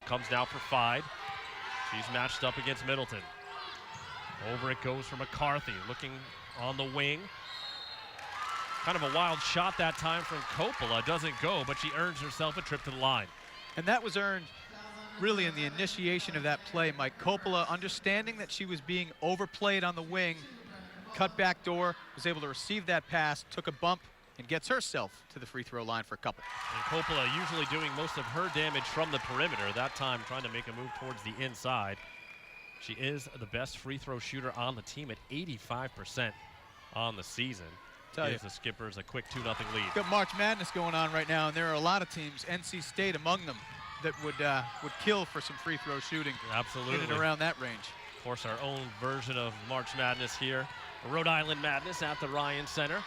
comes now for Fide. She's matched up against Middleton. Over it goes for McCarthy, looking on the wing. Kind of a wild shot that time from Coppola. Doesn't go, but she earns herself a trip to the line. And that was earned really in the initiation of that play. Mike Coppola, understanding that she was being overplayed on the wing, cut back door, was able to receive that pass, took a bump, and gets herself to the free throw line for a couple. And Coppola usually doing most of her damage from the perimeter. That time trying to make a move towards the inside. She is the best free throw shooter on the team at 85% on the season. Gives the Skippers a quick 2-0 lead. Got March Madness going on right now, and there are a lot of teams, NC State among them, that would kill for some free throw shooting. Absolutely. In and around that range. Of course, our own version of March Madness here. Rhode Island Madness at the Ryan Center.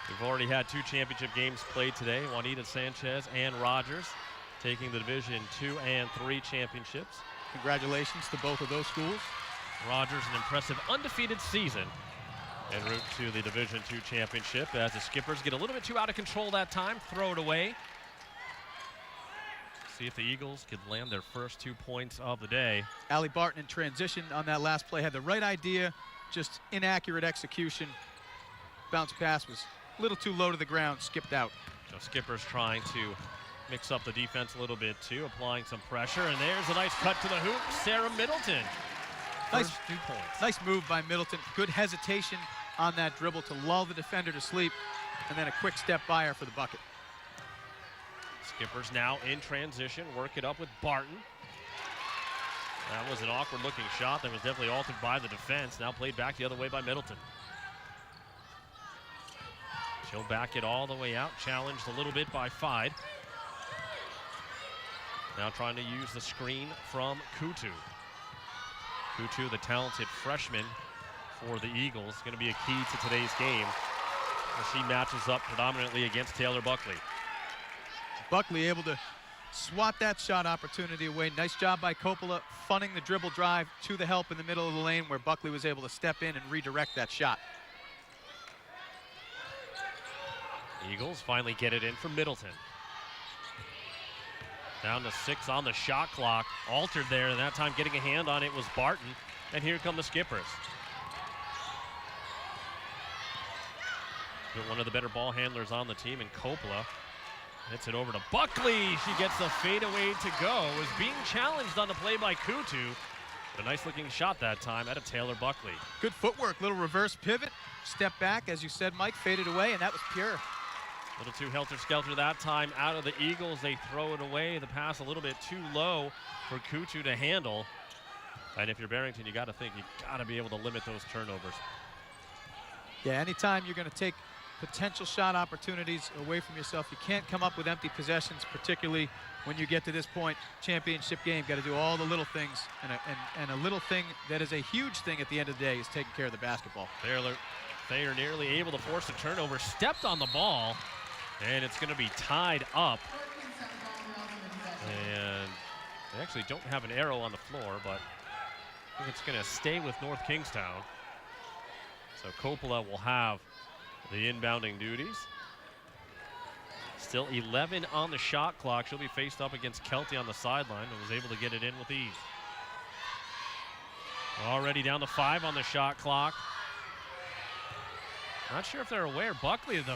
We've already had 2 championship games played today. Juanita Sanchez and Rogers taking the Division II and III championships. Congratulations to both of those schools. Rogers, an impressive undefeated season en route to the Division II championship as the Skippers get a little bit too out of control that time. Throw it away. See if the Eagles could land their first 2 points of the day. Allie Barton in transition on that last play had the right idea, just inaccurate execution. Bounce pass was a little too low to the ground, skipped out. So Skippers trying to mix up the defense a little bit too, applying some pressure, and there's a nice cut to the hoop. Sarah Middleton. First 2 points. Nice move by Middleton. Good hesitation on that dribble to lull the defender to sleep, and then a quick step by her for the bucket. Skippers now in transition, work it up with Barton. That was an awkward looking shot that was definitely altered by the defense. Now played back the other way by Middleton. She'll back it all the way out, challenged a little bit by Fide. Now trying to use the screen from Kutu. Kutu, the talented freshman for the Eagles, going to be a key to today's game as she matches up predominantly against Taylor Buckley. Buckley able to swat that shot opportunity away. Nice job by Coppola, funning the dribble drive to the help in the middle of the lane where Buckley was able to step in and redirect that shot. Eagles finally get it in for Middleton. Down to 6 on the shot clock. Altered there, and that time getting a hand on it was Barton. And here come the Skippers. But one of the better ball handlers on the team in Coppola. Hits it over to Buckley. She gets the fadeaway to go. Was being challenged on the play by Kutu. A nice looking shot that time out of Taylor Buckley. Good footwork, little reverse pivot. Step back, as you said, Mike, faded away, and that was pure. A little too helter-skelter that time out of the Eagles. They throw it away. The pass a little bit too low for Kutu to handle. And if you're Barrington, you got to think you got to be able to limit those turnovers. Yeah, anytime you're going to take potential shot opportunities away from yourself, you can't come up with empty possessions, particularly when you get to this point, championship game. Got to do all the little things, and a little thing that is a huge thing at the end of the day is taking care of the basketball. They are nearly able to force a turnover, stepped on the ball, and it's going to be tied up. And they actually don't have an arrow on the floor, but I think it's going to stay with North Kingstown. So Coppola will have the inbounding duties. Still 11 on the shot clock. She'll be faced up against Kelty on the sideline and was able to get it in with ease. Already down to 5 on the shot clock. Not sure if they're aware. Buckley, though.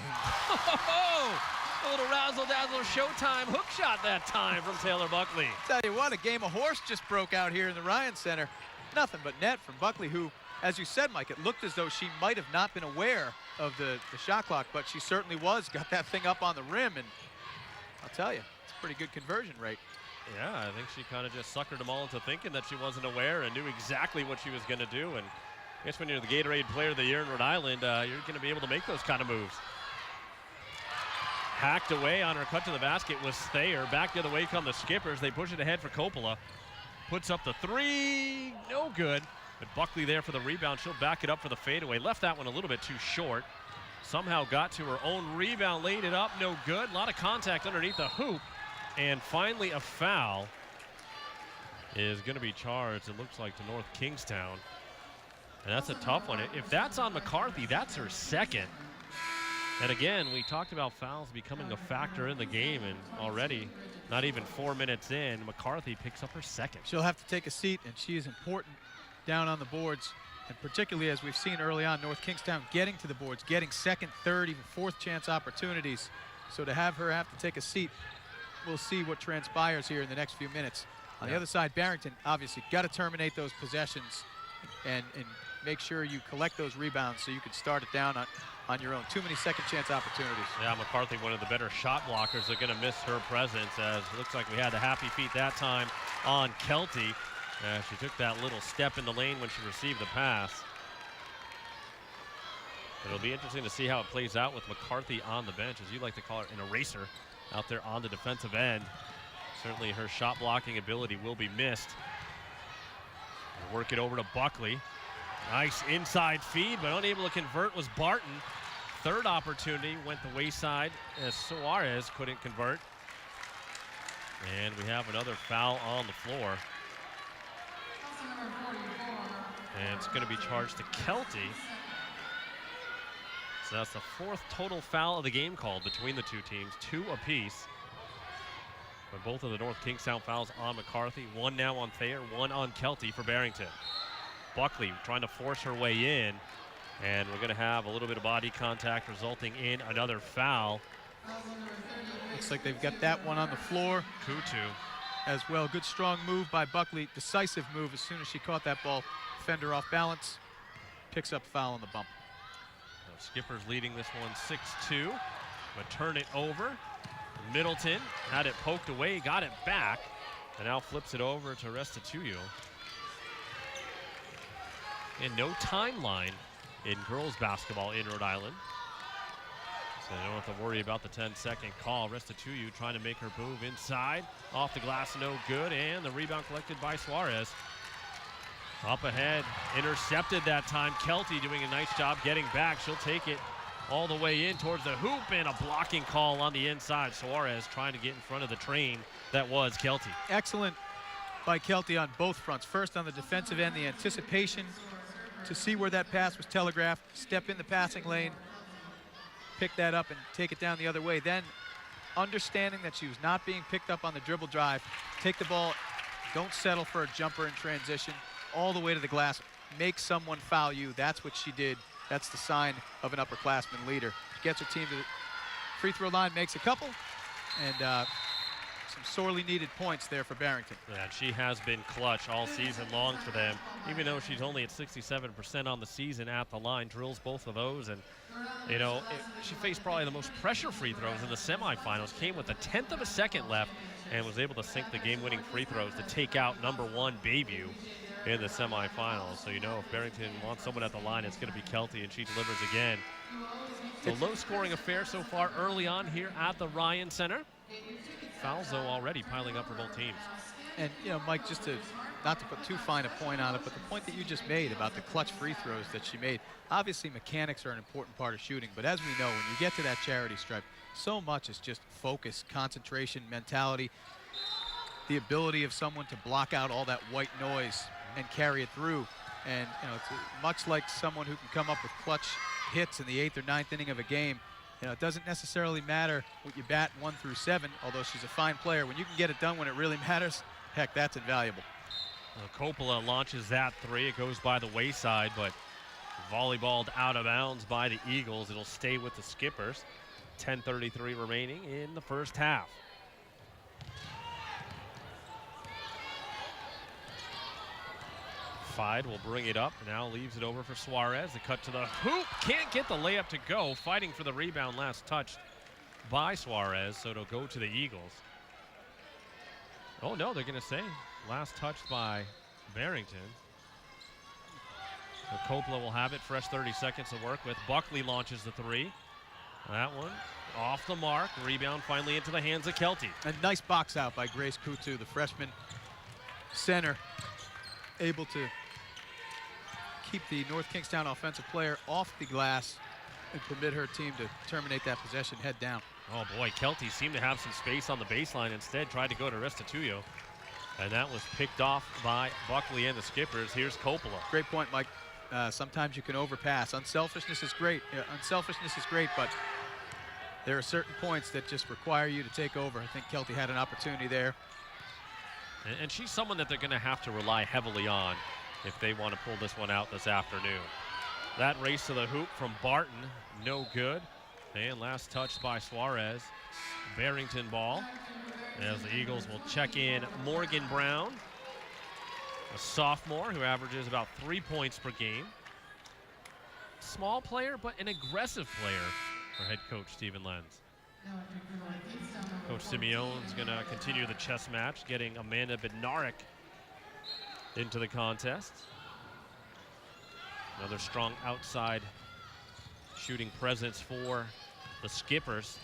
A little razzle-dazzle showtime hook shot that time from Taylor Buckley. Tell you what, a game of horse just broke out here in the Ryan Center. Nothing but net from Buckley, who, as you said, Mike, it looked as though she might have not been aware of the shot clock, but she certainly was. Got that thing up on the rim, and I'll tell you, it's a pretty good conversion rate. Yeah, I think she kind of just suckered them all into thinking that she wasn't aware and knew exactly what she was going to do. And I guess when you're the Gatorade Player of the Year in Rhode Island, you're going to be able to make those kind of moves. Hacked away on her cut to the basket was Thayer. Back the other way come the Skippers. They push it ahead for Coppola. Puts up the 3, no good. But Buckley there for the rebound. She'll back it up for the fadeaway. Left that one a little bit too short. Somehow got to her own rebound, laid it up, no good. A lot of contact underneath the hoop. And finally a foul is going to be charged, it looks like, to North Kingstown. And that's a tough one. If that's on McCarthy, that's her second. And again, we talked about fouls becoming a factor in the game, and already, not even 4 minutes in, McCarthy picks up her second. She'll have to take a seat, and she is important down on the boards, and particularly as we've seen early on, North Kingstown getting to the boards, getting second, third, even fourth chance opportunities. So to have her have to take a seat, we'll see what transpires here in the next few minutes. On the other side, Barrington, obviously, got to terminate those possessions and make sure you collect those rebounds so you can start it down on your own. Too many second chance opportunities. Yeah, McCarthy, one of the better shot blockers. They're going to miss her presence, as it looks like we had the happy feet that time on Kelty. She took that little step in the lane when she received the pass. It'll be interesting to see how it plays out with McCarthy on the bench, as you like to call her, an eraser out there on the defensive end. Certainly her shot blocking ability will be missed. Work it over to Buckley. Nice inside feed, but unable to convert was Barton. Third opportunity went the wayside as Suarez couldn't convert. And we have another foul on the floor. And it's going to be charged to Kelty. So that's the fourth total foul of the game called between the two teams, 2 apiece. But both of the North Kingstown fouls on McCarthy, 1 now on Thayer, 1 on Kelty for Barrington. Buckley trying to force her way in, and we're going to have a little bit of body contact resulting in another foul. Looks like they've got that one on the floor. Kutu As well. Good strong move by Buckley. Decisive move as soon as she caught that ball. Fender off balance. Picks up foul on the bump. Skipper's leading this one 6-2, but turn it over. Middleton had it poked away, got it back, and now flips it over to Restituyo. And no timeline in girls basketball in Rhode Island. So they don't have to worry about the 10-second call. Restituyo trying to make her move inside. Off the glass, no good, and the rebound collected by Suarez. Up ahead, intercepted that time. Kelty doing a nice job getting back. She'll take it all the way in towards the hoop, and a blocking call on the inside. Suarez trying to get in front of the train that was Kelty. Excellent by Kelty on both fronts. First on the defensive end, the anticipation to see where that pass was telegraphed, step in the passing lane, pick that up and take it down the other way. Then understanding that she was not being picked up on the dribble drive, take the ball, don't settle for a jumper in transition, all the way to the glass, make someone foul you. That's what she did. That's the sign of an upperclassman leader. She gets her team to the free throw line, makes a couple, and some sorely needed points there for Barrington. Yeah, she has been clutch all season long for them, even though she's only at 67% on the season at the line, drills both of those. And, you know, she faced probably the most pressure free throws in the semifinals, came with a 1/10 of a second left, and was able to sink the game-winning free throws to take out #1 Bayview in the semifinals. So you know if Barrington wants someone at the line, it's going to be Kelty, and she delivers again. It's a low-scoring affair so far early on here at the Ryan Center. Fouls, though, already piling up for both teams. And, you know, Mike, just to not to put too fine a point on it, but the point that you just made about the clutch free throws that she made, obviously mechanics are an important part of shooting, but as we know, when you get to that charity stripe, so much is just focus, concentration, mentality, the ability of someone to block out all that white noise and carry it through. And, you know, it's much like someone who can come up with clutch hits in the 8th or 9th inning of a game. You know, it doesn't necessarily matter what you bat 1 through 7, although she's a fine player. When you can get it done when it really matters, heck, that's invaluable. Coppola launches that 3. It goes by the wayside, but volleyballed out of bounds by the Eagles. It'll stay with the Skippers. 10:33 remaining in the first half. Fide will bring it up, now leaves it over for Suarez. The cut to the hoop, can't get the layup to go. Fighting for the rebound, last touched by Suarez, so it'll go to the Eagles. Oh no, they're gonna say last touched by Barrington. So Coppola will have it, fresh 30 seconds to work with. Buckley launches the 3. That one off the mark, rebound finally into the hands of Kelty. A nice box out by Grace Kutu, the freshman center, able to keep the North Kingstown offensive player off the glass and permit her team to terminate that possession head down. Oh boy, Kelty seemed to have some space on the baseline, instead tried to go to Restituyo. And that was picked off by Buckley and the Skippers. Here's Coppola. Great point, Mike. Sometimes you can overpass. Unselfishness is great. Unselfishness is great, but there are certain points that just require you to take over. I think Kelty had an opportunity there. And she's someone that they're going to have to rely heavily on if they want to pull this one out this afternoon. That race to the hoop from Barton, no good. And last touch by Suarez. Barrington ball. As the Eagles will check in Morgan Brown, a sophomore who averages about 3 points per game. Small player, but an aggressive player for head coach Stephen Lenz. Coach Simeone's going to continue the chess match, getting Amanda Bednarik into the contest. Another strong outside shooting presence for the Skippers.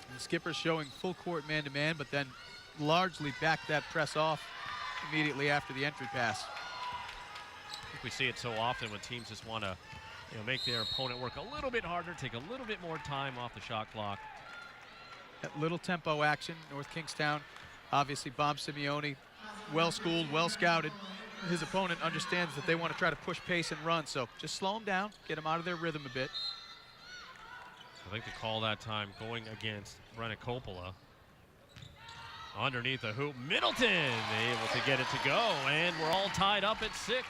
And the Skippers showing full court man-to-man, but then largely back that press off immediately after the entry pass. I think we see it so often when teams just want to make their opponent work a little bit harder, take a little bit more time off the shot clock. That little tempo action, North Kingstown, obviously Bob Simeone, well-schooled, well-scouted. His opponent understands that they want to try to push pace and run, so just slow them down, get them out of their rhythm a bit. I think the call that time going against Brenna Coppola. Underneath the hoop, Middleton able to get it to go, and we're all tied up at 6.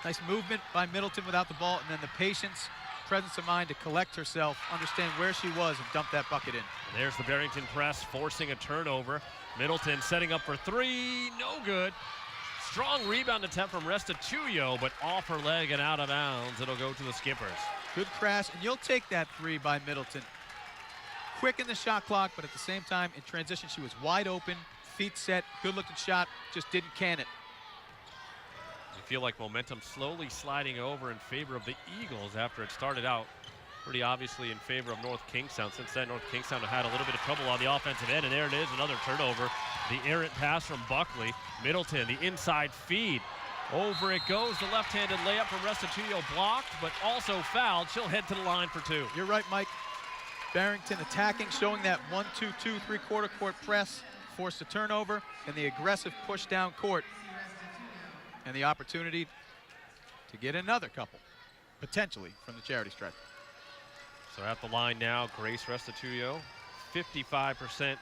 Nice movement by Middleton without the ball, and then the patience, presence of mind to collect herself, understand where she was, and dump that bucket in. And there's the Barrington press, forcing a turnover. Middleton setting up for 3, no good. Strong rebound attempt from Restituyo, but off her leg and out of bounds. It'll go to the Skippers. Good crash, and you'll take that 3 by Middleton. Quick in the shot clock, but at the same time, in transition, she was wide open, feet set, good-looking shot, just didn't can it. You feel like momentum slowly sliding over in favor of the Eagles after it started out pretty obviously in favor of North Kingstown. Since then, North Kingstown have had a little bit of trouble on the offensive end, and there it is, another turnover. The errant pass from Buckley. Middleton, the inside feed. Over it goes, the left-handed layup from Restituyo blocked, but also fouled. She'll head to the line for 2. You're right, Mike. Barrington attacking, showing that 1-2-2 three-quarter court press, forced a turnover, and the aggressive push down court. And the opportunity to get another couple, potentially, from the charity stripe. So at the line now, Grace Restituyo, 55%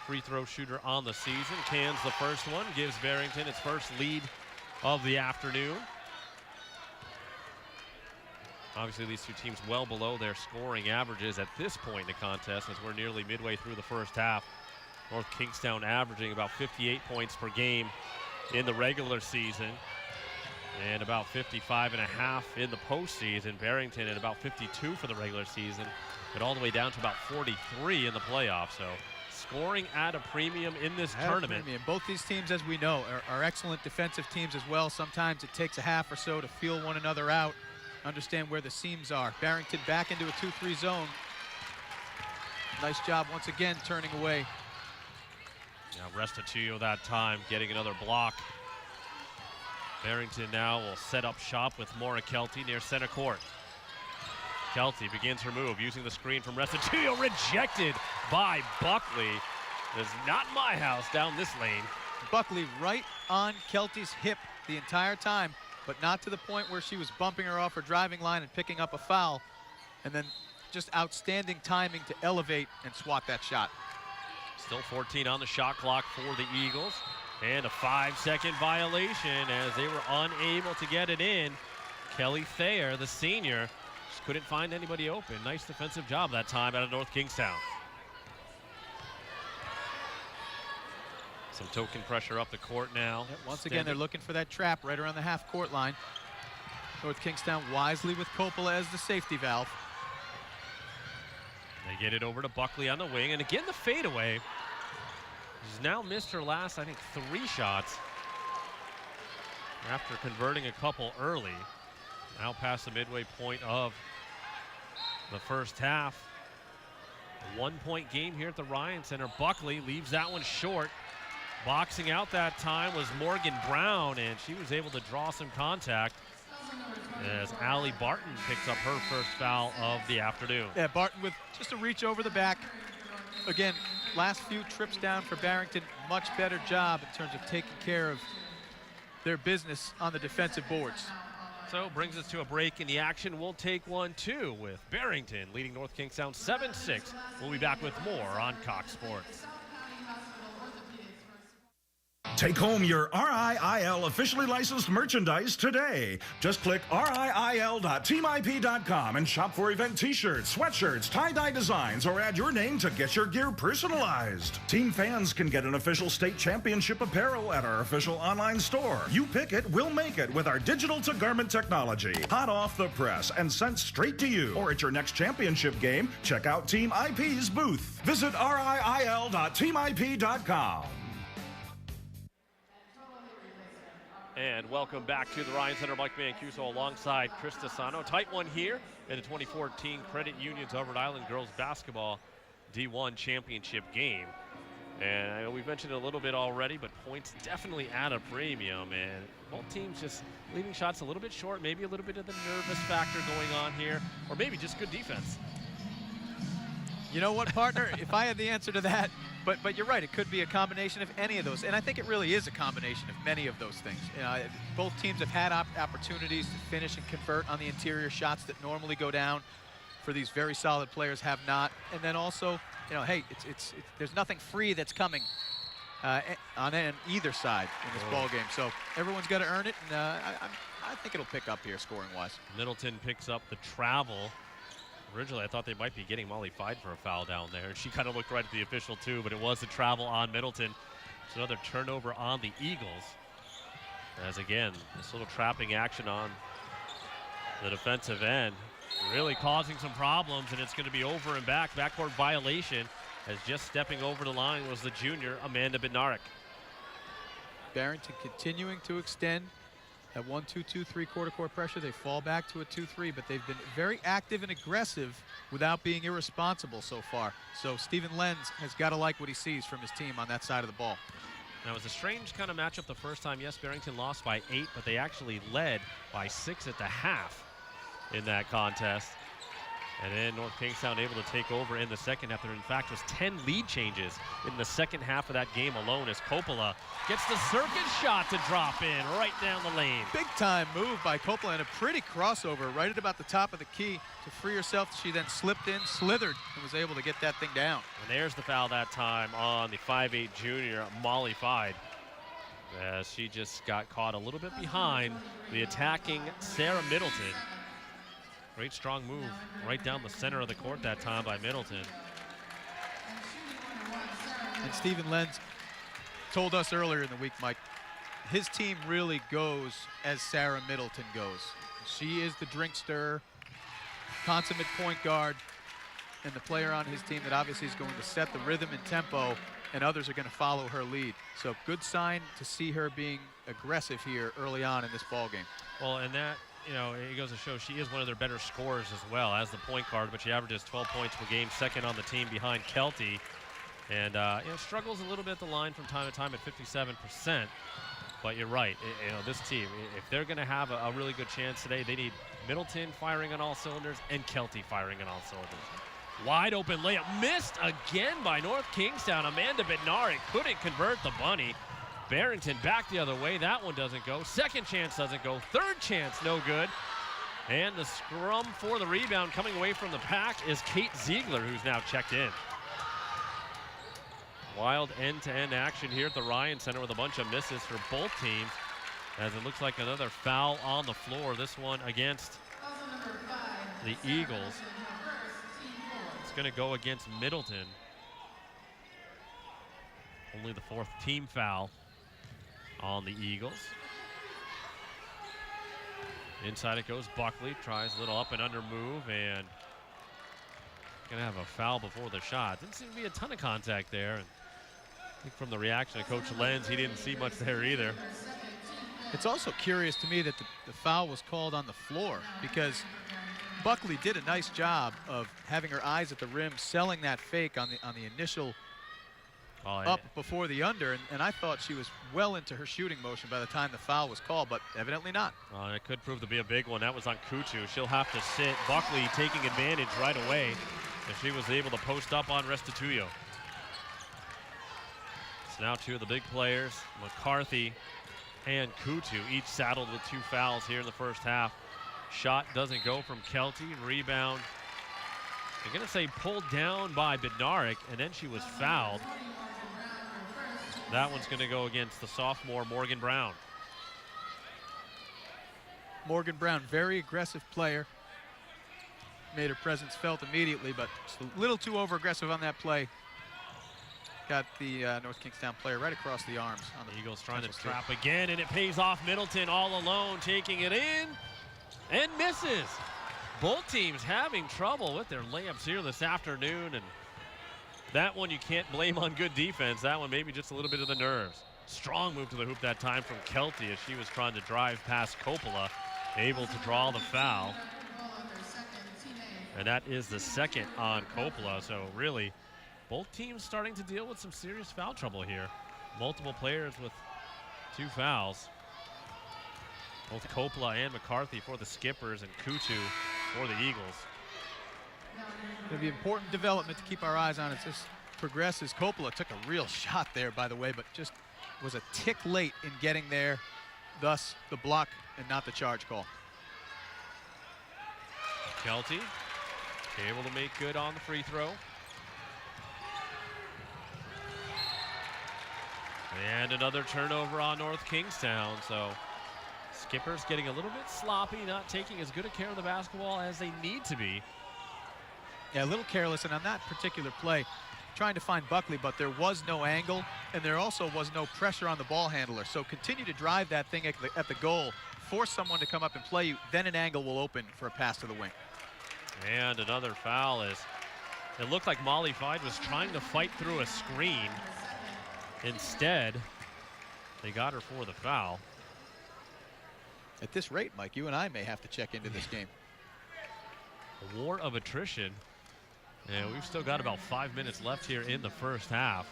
free throw shooter on the season. Cans the first one, gives Barrington its first lead of the afternoon. Obviously, these two teams well below their scoring averages at this point in the contest, as we're nearly midway through the first half. North Kingstown averaging about 58 points per game in the regular season, and about 55.5 in the postseason. Barrington at about 52 for the regular season, but all the way down to about 43 in the playoffs. So scoring at a premium in this tournament. Both these teams, as we know, are excellent defensive teams as well. Sometimes it takes a half or so to feel one another out, understand where the seams are. Barrington back into a 2-3 zone. Nice job once again turning away. Now Restituyo that time getting another block. Barrington now will set up shop with Maura Kelty near center court. Kelty begins her move using the screen from Restituyo, rejected by Buckley. There's not my house down this lane. Buckley right on Kelty's hip the entire time, but not to the point where she was bumping her off her driving line and picking up a foul. And then just outstanding timing to elevate and swat that shot. Still 14 on the shot clock for the Eagles. And a 5-second violation as they were unable to get it in. Kelly Thayer, the senior, just couldn't find anybody open. Nice defensive job that time out of North Kingstown. Some token pressure up the court now. Yep, once again, they're looking for that trap right around the half-court line. North Kingstown wisely with Coppola as the safety valve. They get it over to Buckley on the wing, and again the fadeaway. She's now missed her last, I think, 3 shots after converting a couple early. Now past the midway point of the first half. A 1-point game here at the Ryan Center. Buckley leaves that one short. Boxing out that time was Morgan Brown, and she was able to draw some contact as Allie Barton picks up her first foul of the afternoon. Yeah, Barton with just a reach over the back. Again, last few trips down for Barrington, much better job in terms of taking care of their business on the defensive boards. So brings us to a break in the action. We'll take one, too, with Barrington leading North Kingstown 7-6. We'll be back with more on Cox Sports. Take home your RIIL officially licensed merchandise today. Just click RIIL.teamip.com and shop for event t-shirts, sweatshirts, tie-dye designs, or add your name to get your gear personalized. Team fans can get an official state championship apparel at our official online store. You pick it, we'll make it with our digital-to-garment technology. Hot off the press and sent straight to you. Or at your next championship game, check out Team IP's booth. Visit RIIL.teamip.com. And welcome back to the Ryan Center. Mike Mancuso alongside Chris Desano. Tight one here in the 2014 Credit Union's Hubbard Island Girls Basketball D1 Championship game. And I know we've mentioned it a little bit already, but points definitely at a premium. And both teams just leaving shots a little bit short, maybe a little bit of the nervous factor going on here, or maybe just good defense. You know what, partner? If I had the answer to that, but you're right, it could be a combination of any of those. And I think it really is a combination of many of those things. Both teams have had opportunities to finish and convert on the interior shots that normally go down. For these very solid players have not. And then also, hey, there's nothing free that's coming on either side in this ball game. So everyone's got to earn it, and I think it'll pick up here scoring-wise. Middleton picks up the travel. Originally, I thought they might be getting mollified for a foul down there. She kind of looked right at the official, too, but it was the travel on Middleton. It's another turnover on the Eagles. As, again, this little trapping action on the defensive end really causing some problems, and it's going to be over and backcourt violation, as just stepping over the line was the junior, Amanda Bednarik. Barrington continuing to extend. At 1-2-2 three-quarter court pressure, they fall back to a 2-3, but they've been very active and aggressive without being irresponsible so far. So Stephen Lenz has got to like what he sees from his team on that side of the ball. Now, it was a strange kind of matchup the first time. Yes, Barrington lost by 8, but they actually led by 6 at the half in that contest. And then North Kingstown able to take over in the second half. There, in fact, was 10 lead changes in the second half of that game alone, as Coppola gets the circus shot to drop in right down the lane. Big time move by Coppola, and a pretty crossover right at about the top of the key to free herself. She then slipped in, slithered, and was able to get that thing down. And there's the foul that time on the 5'8 junior, Molly Fide, as she just got caught a little bit behind the attacking Sarah Middleton. Great strong move right down the center of the court that time by Middleton. And Stephen Lenz told us earlier in the week, Mike, his team really goes as Sarah Middleton goes. She is the drink stirrer, consummate point guard, and the player on his team that obviously is going to set the rhythm and tempo, and others are going to follow her lead. So good sign to see her being aggressive here early on in this ball game. Well, and that, it goes to show she is one of their better scorers as well as the point guard, but she averages 12 points per game, second on the team behind Kelty. And, struggles a little bit at the line from time to time at 57%. But you're right, this team, if they're going to have a really good chance today, they need Middleton firing on all cylinders and Kelty firing on all cylinders. Wide open layup, missed again by North Kingstown. Amanda Bednarik couldn't convert the bunny. Barrington back the other way. That one doesn't go. Second chance doesn't go. Third chance, no good. And the scrum for the rebound coming away from the pack is Kate Ziegler, who's now checked in. Wild end-to-end action here at the Ryan Center with a bunch of misses for both teams, as it looks like another foul on the floor. This one against the Eagles. It's going to go against Middleton. Only the 4th team foul on the Eagles. Inside it goes Buckley, tries a little up and under move, and gonna have a foul before the shot. Didn't seem to be a ton of contact there. And I think from the reaction of Coach Lenz, he didn't see much there either. It's also curious to me that the foul was called on the floor, because Buckley did a nice job of having her eyes at the rim, selling that fake on the initial up before the under, and I thought she was well into her shooting motion by the time the foul was called, but evidently not. It could prove to be a big one. That was on Kuchu. She'll have to sit. Buckley taking advantage right away, and she was able to post up on Restituyo. So now two of the big players, McCarthy and Kuchu, each saddled with 2 fouls here in the first half. Shot doesn't go from Kelty. Rebound, I'm going to say pulled down by Bednarik, and then she was fouled. That one's going to go against the sophomore Morgan Brown. Morgan Brown, very aggressive player. Made her presence felt immediately, but just a little too over-aggressive on that play. Got the North Kingstown player right across the arms. On the Eagles trying to trap again, and it pays off. Middleton all alone, taking it in, and misses. Both teams having trouble with their layups here this afternoon, and that one you can't blame on good defense. That one maybe just a little bit of the nerves. Strong move to the hoop that time from Kelty as she was trying to drive past Coppola, able to draw the foul. And that is the second on Coppola, so really both teams starting to deal with some serious foul trouble here. Multiple players with 2 fouls. Both Coppola and McCarthy for the Skippers, and Kutu for the Eagles. It'll be important development to keep our eyes on as this progresses. Coppola took a real shot there, by the way, but just was a tick late in getting there, thus the block and not the charge call. Kelty able to make good on the free throw. And another turnover on North Kingstown, so Skippers getting a little bit sloppy, not taking as good a care of the basketball as they need to be. Yeah, a little careless, and on that particular play, trying to find Buckley, but there was no angle, and there also was no pressure on the ball handler. So continue to drive that thing at the goal, force someone to come up and play you, then an angle will open for a pass to the wing. And another foul is, it looked like Molly Fide was trying to fight through a screen. Instead, they got her for the foul. At this rate, Mike, you and I may have to check into this game. A war of attrition. And we've still got about 5 minutes left here in the first half.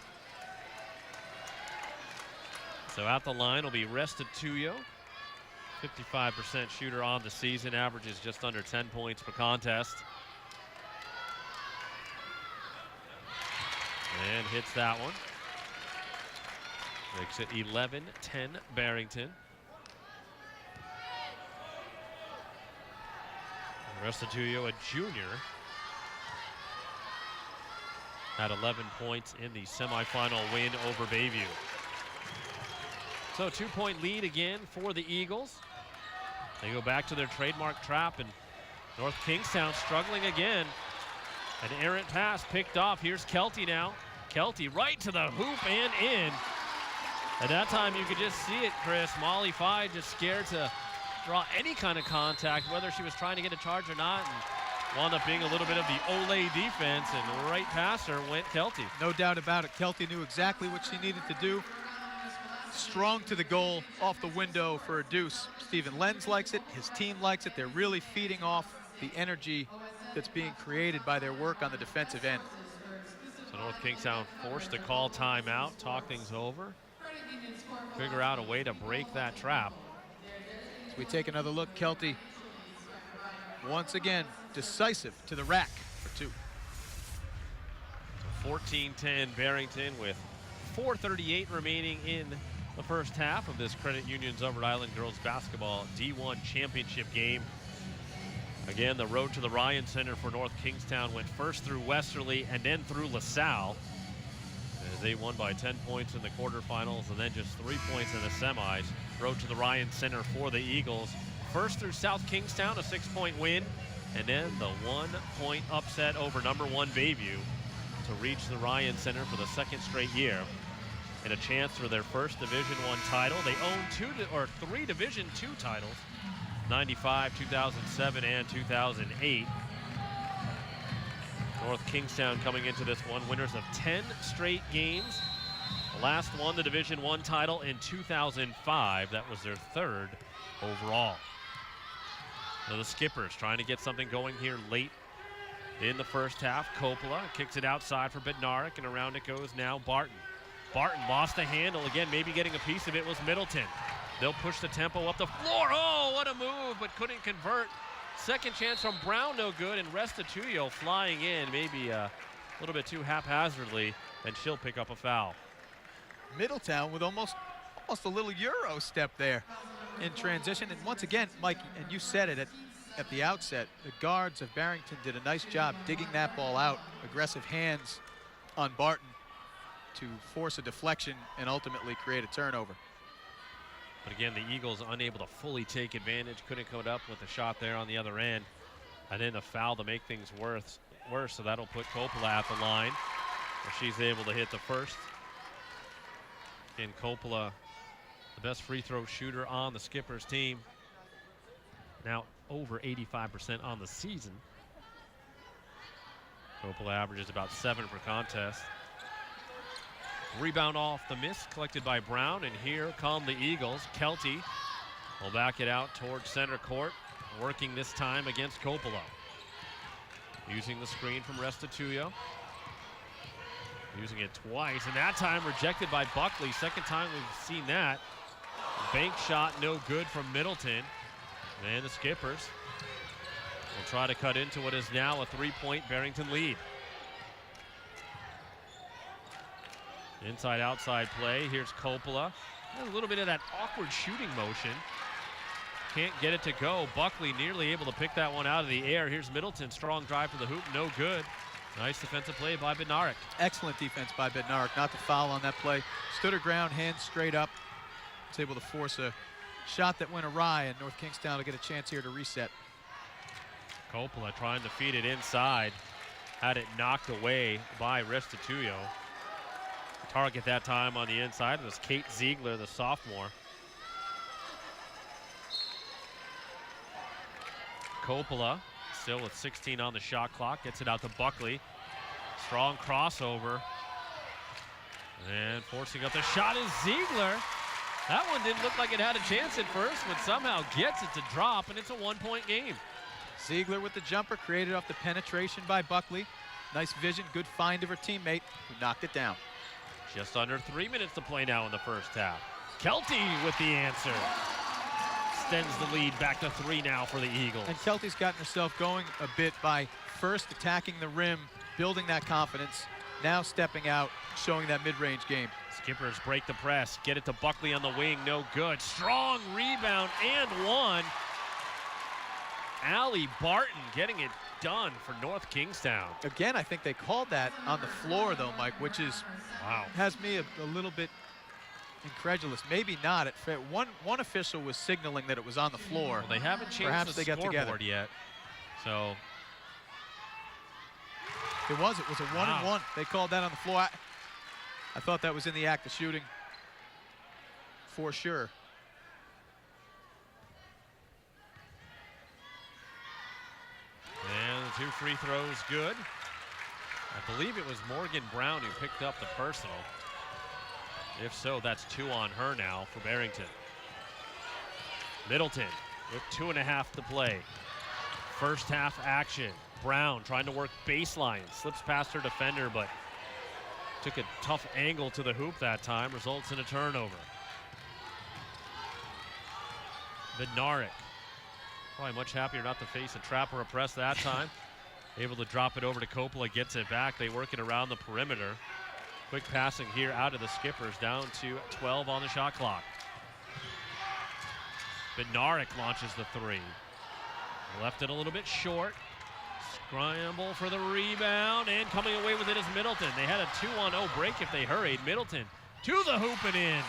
So at the line will be Restituyo. 55% shooter on the season, averages just under 10 points per contest. And hits that one. Makes it 11-10 Barrington. Restituyo, a junior, had 11 points in the semifinal win over Bayview. So 2-point lead again for the Eagles. They go back to their trademark trap, and North Kingstown struggling again. An errant pass picked off. Here's Kelty now. Kelty right to the hoop and in. At that time, you could just see it, Chris. Molly Fide just scared to draw any kind of contact, whether she was trying to get a charge or not, and wound up being a little bit of the Olay defense, and right past her went Kelty. No doubt about it. Kelty knew exactly what she needed to do. Strong to the goal, off the window for a deuce. Stephen Lenz likes it, his team likes it. They're really feeding off the energy that's being created by their work on the defensive end. So North Kingstown forced to call timeout, talk things over, figure out a way to break that trap. As we take another look, Kelty once again decisive to the rack for 2. 14-10 Barrington with 4:38 remaining in the first half of this Credit Union's Rhode Island girls basketball D1 championship game. Again, the road to the Ryan Center for North Kingstown went first through Westerly and then through LaSalle, as they won by 10 points in the quarterfinals and then just 3 points in the semis. Road to the Ryan Center for the Eagles. First through South Kingstown, a 6-point win, and then the 1-point upset over #1 Bayview to reach the Ryan Center for the second straight year, and a chance for their first Division I title. They own 3 Division II titles, 95, 2007, and 2008. North Kingstown coming into this one winners of 10 straight games. The last one, the Division I title in 2005. That was their 3rd overall. So the Skippers trying to get something going here late in the first half. Coppola kicks it outside for Bednarik, and around it goes now Barton. Barton lost the handle again, maybe getting a piece of it was Middleton. They'll push the tempo up the floor. Oh, what a move, but couldn't convert. Second chance from Brown, no good, and Restituyo flying in, maybe a little bit too haphazardly, and she'll pick up a foul. Middletown with almost a little Euro step there in transition. And once again, Mike, and you said it, at the outset, the guards of Barrington did a nice job digging that ball out. Aggressive hands on Barton to force a deflection and ultimately create a turnover. But again, the Eagles unable to fully take advantage, couldn't come up with a shot there on the other end. And then a foul to make things worse, so that'll put Coppola at the line, where she's able to hit the first. And Coppola, the best free throw shooter on the Skippers team. Now over 85% on the season. Coppola averages about 7 per contest. Rebound off the miss, collected by Brown, and here come the Eagles. Kelty will back it out towards center court, working this time against Coppola. Using the screen from Restituyo. Using it twice, and that time rejected by Buckley. Second time we've seen that. Bank shot no good from Middleton. And the Skippers will try to cut into what is now a 3-point Barrington lead. Inside-outside play. Here's Coppola. A little bit of that awkward shooting motion. Can't get it to go. Buckley nearly able to pick that one out of the air. Here's Middleton. Strong drive for the hoop. No good. Nice defensive play by Bednarik. Excellent defense by Bednarik. Not to foul on that play. Stood her ground, hands straight up. Was able to force a shot that went awry, and North Kingstown will get a chance here to reset. Coppola trying to feed it inside. Had it knocked away by Restituyo. Target that time on the inside was Kate Ziegler, the sophomore. Coppola still with 16 on the shot clock, gets it out to Buckley. Strong crossover. And forcing up the shot is Ziegler. That one didn't look like it had a chance at first, but somehow gets it to drop, and it's a 1-point game. Ziegler with the jumper, created off the penetration by Buckley. Nice vision, good find of her teammate, who knocked it down. Just under 3 minutes to play now in the first half. Kelty with the answer. Extends the lead back to 3 now for the Eagles. And Kelty's gotten herself going a bit by first attacking the rim, building that confidence, now stepping out, showing that mid-range game. Skippers break the press, get it to Buckley on the wing, no good. Strong rebound and one. Allie Barton getting it done for North Kingstown. Again, I think they called that on the floor though, Mike, which is, wow, has me a little bit incredulous. Maybe not. One official was signaling that it was on the floor. Well, they haven't changed Perhaps the they got together scoreboard yet. So it was a 1-and-1. They called that on the floor. I thought that was in the act of shooting for sure. And the 2 free throws good. I believe it was Morgan Brown who picked up the personal. If so, that's 2 on her now for Barrington. Middleton with 2.5 to play. First half action. Brown trying to work baseline. Slips past her defender, but took a tough angle to the hoop that time. Results in a turnover. Bednarik. Probably much happier not to face a trap or a press that time. Able to drop it over to Coppola, gets it back. They work it around the perimeter. Quick passing here out of the Skippers, down to 12 on the shot clock. Bednarik launches the 3. Left it a little bit short. Scramble for the rebound, and coming away with it is Middleton. They had a 2-on-0 break if they hurried. Middleton to the hoop and in.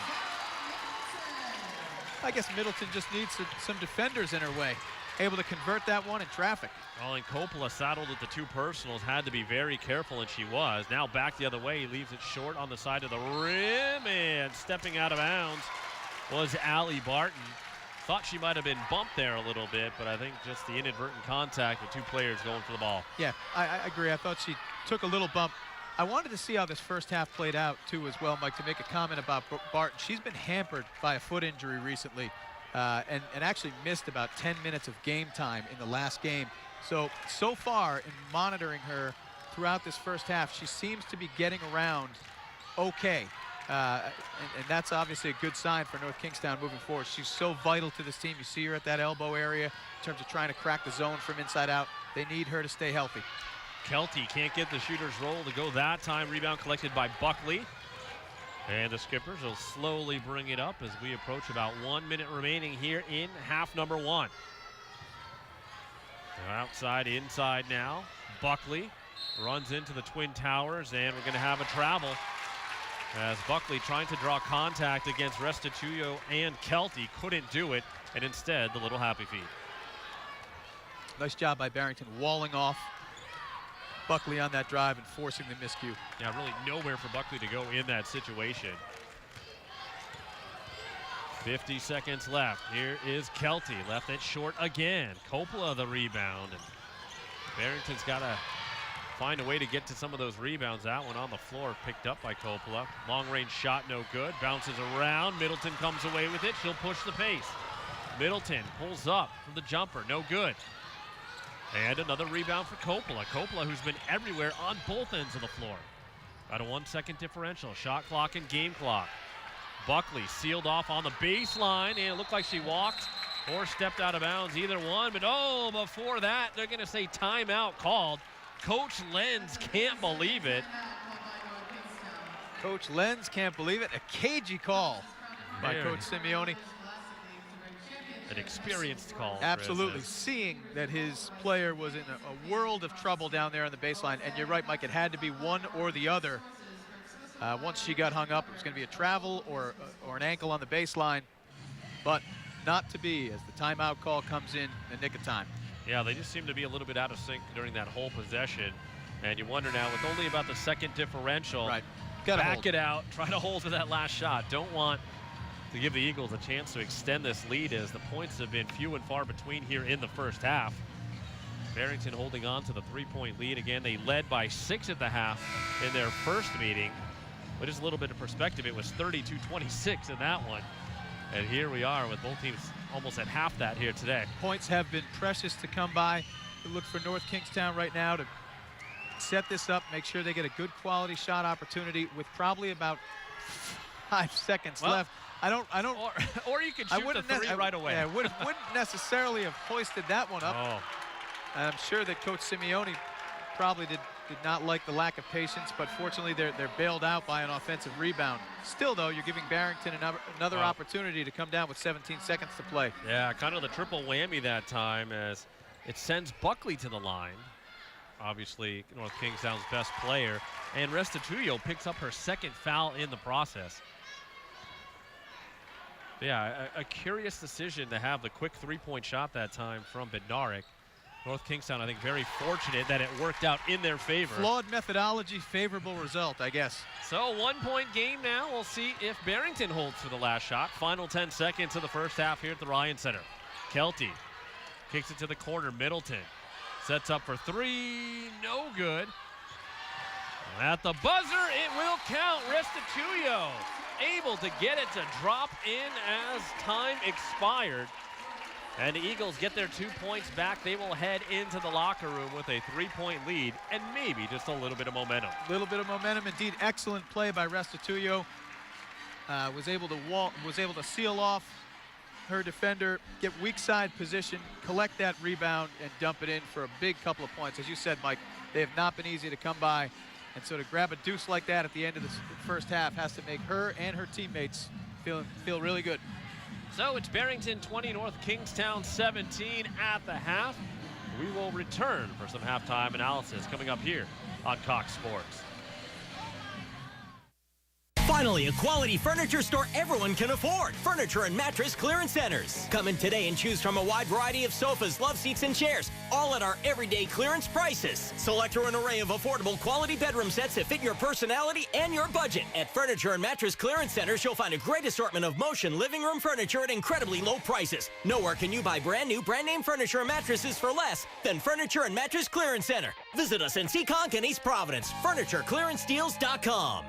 I guess Middleton just needs some defenders in her way. Able to convert that one in traffic. Well, and Coppola saddled at the 2 personals, had to be very careful, and she was. Now back the other way, he leaves it short on the side of the rim, and stepping out of bounds was Allie Barton. Thought she might have been bumped there a little bit, but I think just the inadvertent contact with 2 players going for the ball. Yeah, I agree. I thought she took a little bump. I wanted to see how this first half played out, too, as well, Mike, to make a comment about Barton. She's been hampered by a foot injury recently and actually missed about 10 minutes of game time in the last game. So far, in monitoring her throughout this first half, she seems to be getting around okay. And that's obviously a good sign for North Kingstown moving forward. She's so vital to this team. You see her at that elbow area in terms of trying to crack the zone from inside out. They need her to stay healthy. Kelty can't get the shooter's roll to go that time. Rebound collected by Buckley. And the Skippers will slowly bring it up as we approach about 1 minute remaining here in half number 1. They're outside, inside now. Buckley runs into the Twin Towers, and we're going to have a travel as Buckley trying to draw contact against Restituyo and Kelty. Couldn't do it, and instead the little happy feet. Nice job by Barrington walling off Buckley on that drive and forcing the miscue. Yeah, really nowhere for Buckley to go in that situation. 50 seconds left. Here is Kelty, left it short again. Coppola the rebound. And Barrington's got to find a way to get to some of those rebounds. That one on the floor, picked up by Coppola. Long range shot, no good. Bounces around. Middleton comes away with it. She'll push the pace. Middleton pulls up from the jumper, no good. And another rebound for Coppola. Coppola, who's been everywhere on both ends of the floor. About a 1 second differential. Shot clock and game clock. Buckley sealed off on the baseline, and it looked like she walked or stepped out of bounds, either one. But oh, before that, they're going to say timeout called. Coach Lenz can't believe it. Coach Lenz can't believe it. A cagey call by Coach Simeone. An experienced call. Absolutely, seeing that his player was in a world of trouble down there on the baseline. And you're right, Mike, it had to be one or the other. Once she got hung up, it was going to be a travel or an ankle on the baseline. But not to be, as the timeout call comes in the nick of time. Yeah, they just seem to be a little bit out of sync during that whole possession. And you wonder now, with only about the second differential, right, back it out, try to hold to that last shot. Don't want to give the Eagles a chance to extend this lead, as the points have been few and far between here in the first half. Barrington holding on to the 3-point lead. Again, they led by 6 at the half in their first meeting. But just a little bit of perspective, it was 32-26 in that one. And here we are with both teams almost at half that here today. Points have been precious to come by. We look for North Kingstown right now to set this up, make sure they get a good quality shot opportunity with probably about 5 seconds left. I don't. Or you could shoot the three right away. Yeah, wouldn't necessarily have hoisted that one up. Oh. And I'm sure that Coach Simeone probably did not like the lack of patience, but fortunately they're bailed out by an offensive rebound. Still, though, you're giving Barrington another opportunity to come down with 17 seconds to play. Yeah, kind of the triple whammy that time, as it sends Buckley to the line. Obviously, North Kingstown's best player. And Restituyo picks up her second foul in the process. Yeah, a curious decision to have the quick 3-point shot that time from Bednarik. North Kingstown, I think, very fortunate that it worked out in their favor. Flawed methodology, favorable result, I guess. So 1-point game now. We'll see if Barrington holds for the last shot. Final 10 seconds of the first half here at the Ryan Center. Kelty kicks it to the corner. Middleton sets up for 3. No good. At the buzzer, it will count. Restituyo able to get it to drop in as time expired. And the Eagles get their 2 points back. They will head into the locker room with a 3-point lead and maybe just a little bit of momentum. A little bit of momentum, indeed. Excellent play by Restituyo. Was able to seal off her defender, get weak side position, collect that rebound, and dump it in for a big couple of points. As you said, Mike, they have not been easy to come by. And so to grab a deuce like that at the end of the first half has to make her and her teammates feel really good. So it's Barrington 20, North Kingstown 17 at the half. We will return for some halftime analysis coming up here on Cox Sports. Finally, a quality furniture store everyone can afford. Furniture and Mattress Clearance Centers. Come in today and choose from a wide variety of sofas, love seats, and chairs, all at our everyday clearance prices. Select from an array of affordable quality bedroom sets that fit your personality and your budget. At Furniture and Mattress Clearance Centers, you'll find a great assortment of motion living room furniture at incredibly low prices. Nowhere can you buy brand new, brand name furniture and mattresses for less than Furniture and Mattress Clearance Center. Visit us in Seekonk and East Providence. FurnitureClearanceDeals.com.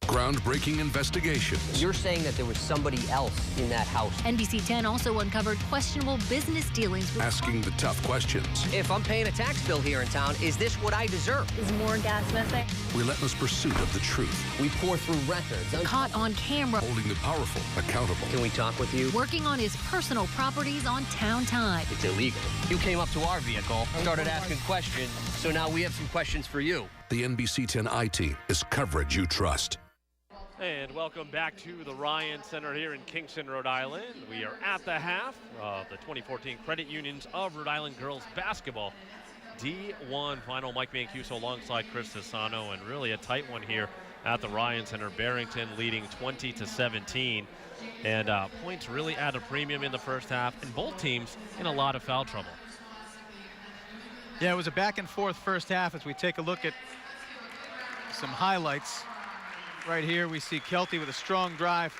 Groundbreaking investigations. You're saying that there was somebody else in that house. NBC 10 also uncovered questionable business dealings with Asking the tough questions. If I'm paying a tax bill here in town, is this what I deserve? Is more gas missing? Relentless pursuit of the truth. We pour through records. Caught on camera. Holding the powerful accountable. Can we talk with you? Working on his personal properties on town time. It's illegal. You came up to our vehicle, started asking questions, so now we have some questions for you. The NBC 10 I team is coverage you trust. And welcome back to the Ryan Center here in Kingston, Rhode Island. We are at the half of the 2014 Credit Unions of Rhode Island girls basketball D1 final. Mike Mancuso alongside Chris Sassano, and really a tight one here at the Ryan Center. Barrington leading 20-17, and points really at a premium in the first half, and both teams in a lot of foul trouble. Yeah, it was a back and forth first half. As we take a look at some highlights. Right here we see Kelty with a strong drive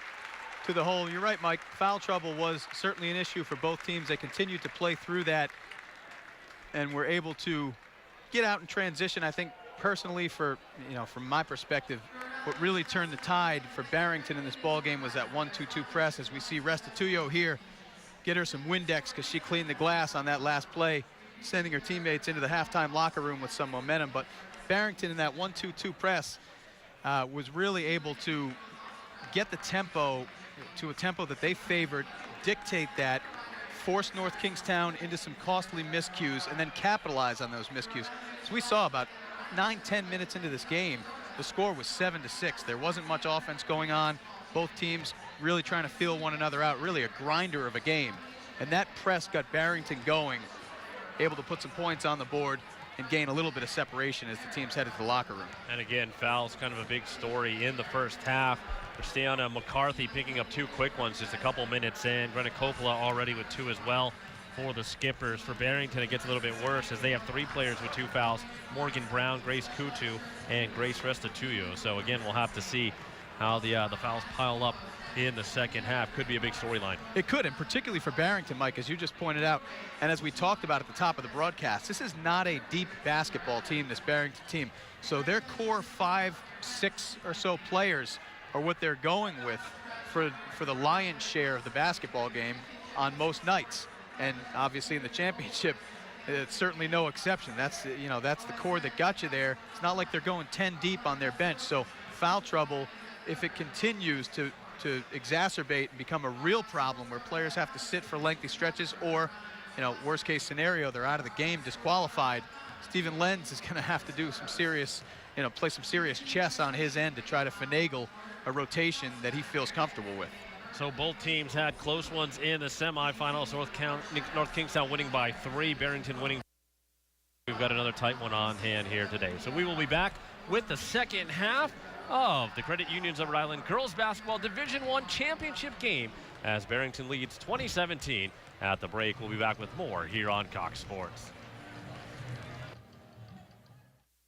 to the hole. You're right, Mike. Foul trouble was certainly an issue for both teams. They continued to play through that and were able to get out in transition. I think personally, from my perspective, what really turned the tide for Barrington in this ball game was that 1-2-2 press. As we see Restituyo here get her some Windex because she cleaned the glass on that last play, sending her teammates into the halftime locker room with some momentum. But Barrington in that 1-2-2 press was really able to get the tempo to a tempo that they favored, dictate that, force North Kingstown into some costly miscues, and then capitalize on those miscues. So we saw about 9-10 minutes into this game, the score was 7-6. There wasn't much offense going on. Both teams really trying to feel one another out, really a grinder of a game. And that press got Barrington going, able to put some points on the board and gain a little bit of separation as the teams headed to the locker room. And again, fouls kind of a big story in the first half. Christiana McCarthy picking up 2 quick ones just a couple minutes in. Brenna Coppola already with 2 as well for the Skippers. For Barrington, it gets a little bit worse as they have 3 players with 2 fouls. Morgan Brown, Grace Kutu, and Grace Restituyo. So again, we'll have to see how the fouls pile up in the second half. Could be a big storyline. It could, and particularly for Barrington, Mike, as you just pointed out, and as we talked about at the top of the broadcast, this is not a deep basketball team, this Barrington team. So their core 5, 6 or so players are what they're going with for the lion's share of the basketball game on most nights. And obviously in the championship, it's certainly no exception. That's the core that got you there. It's not like they're going 10 deep on their bench. So foul trouble, if it continues to exacerbate and become a real problem where players have to sit for lengthy stretches, or, worst case scenario, they're out of the game, disqualified, Stephen Lenz is going to have to do some serious, play some serious chess on his end to try to finagle a rotation that he feels comfortable with. So both teams had close ones in the semifinals. North Kingstown winning by 3, Barrington winning. We've got another tight one on hand here today. So we will be back with the second half of the Credit Unions of Rhode Island girls basketball Division I championship game as Barrington leads 2017. At the break, we'll be back with more here on Cox Sports.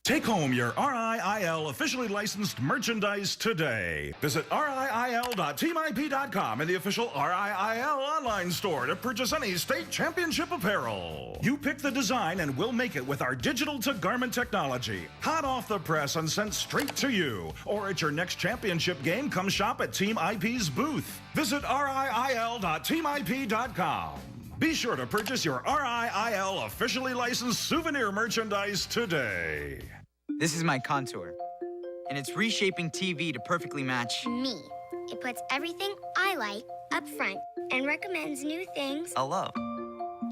Take home your RIIL officially licensed merchandise today. Visit RIIL.teamip.com and the official RIIL online store to purchase any state championship apparel. You pick the design and we'll make it with our digital-to-garment technology. Hot off the press and sent straight to you. Or at your next championship game, come shop at Team IP's booth. Visit RIIL.teamip.com. Be sure to purchase your RIIL officially licensed souvenir merchandise today. This is my contour, and it's reshaping TV to perfectly match me. It puts everything I like up front and recommends new things I love.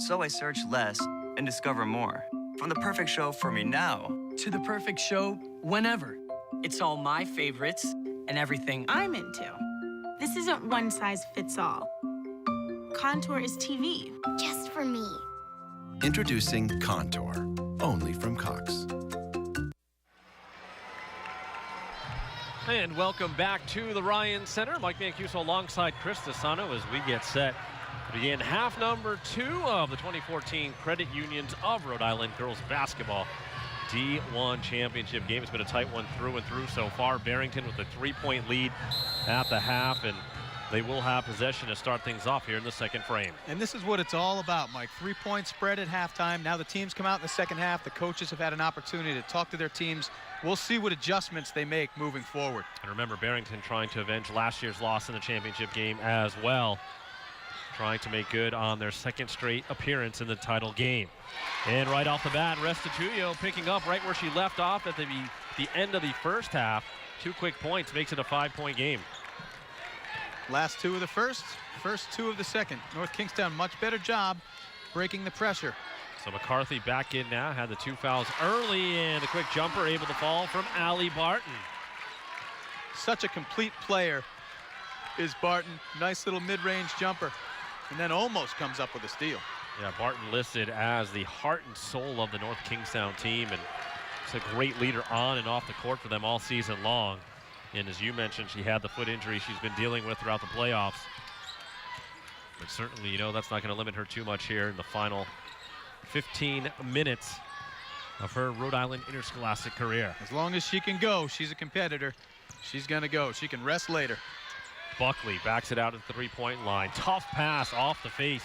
So I search less and discover more. From the perfect show for me now to the perfect show whenever. It's all my favorites and everything I'm into. This isn't one size fits all. Contour is TV. Just for me. Introducing Contour, only from Cox. And welcome back to the Ryan Center. Mike Mancuso alongside Chris Sassano as we get set to begin half number 2 of the 2014 Credit Unions of Rhode Island girls basketball D1 championship game. It's been a tight one through and through so far. Barrington with a 3-point lead at the half, and they will have possession to start things off here in the second frame. And this is what it's all about, Mike. 3-point spread at halftime. Now the teams come out in the second half. The coaches have had an opportunity to talk to their teams. We'll see what adjustments they make moving forward. And remember, Barrington trying to avenge last year's loss in the championship game as well. Trying to make good on their second straight appearance in the title game. And right off the bat, Restituyo picking up right where she left off at the end of the first half. 2 quick points makes it a 5-point game. Last 2 of the first 2 of the second. North Kingstown, much better job breaking the pressure. So McCarthy back in now, had the 2 fouls early, and a quick jumper able to fall from Allie Barton. such a complete player is Barton. Nice little mid-range jumper, and then almost comes up with a steal. Yeah, Barton listed as the heart and soul of the North Kingstown team, and it's a great leader on and off the court for them all season long. And as you mentioned, she had the foot injury she's been dealing with throughout the playoffs. But certainly, you know, that's not going to limit her too much here in the final 15 minutes of her Rhode Island interscholastic career. As long as she can go, she's a competitor. She's going to go. She can rest later. Buckley backs it out at the three-point line. Tough pass off the face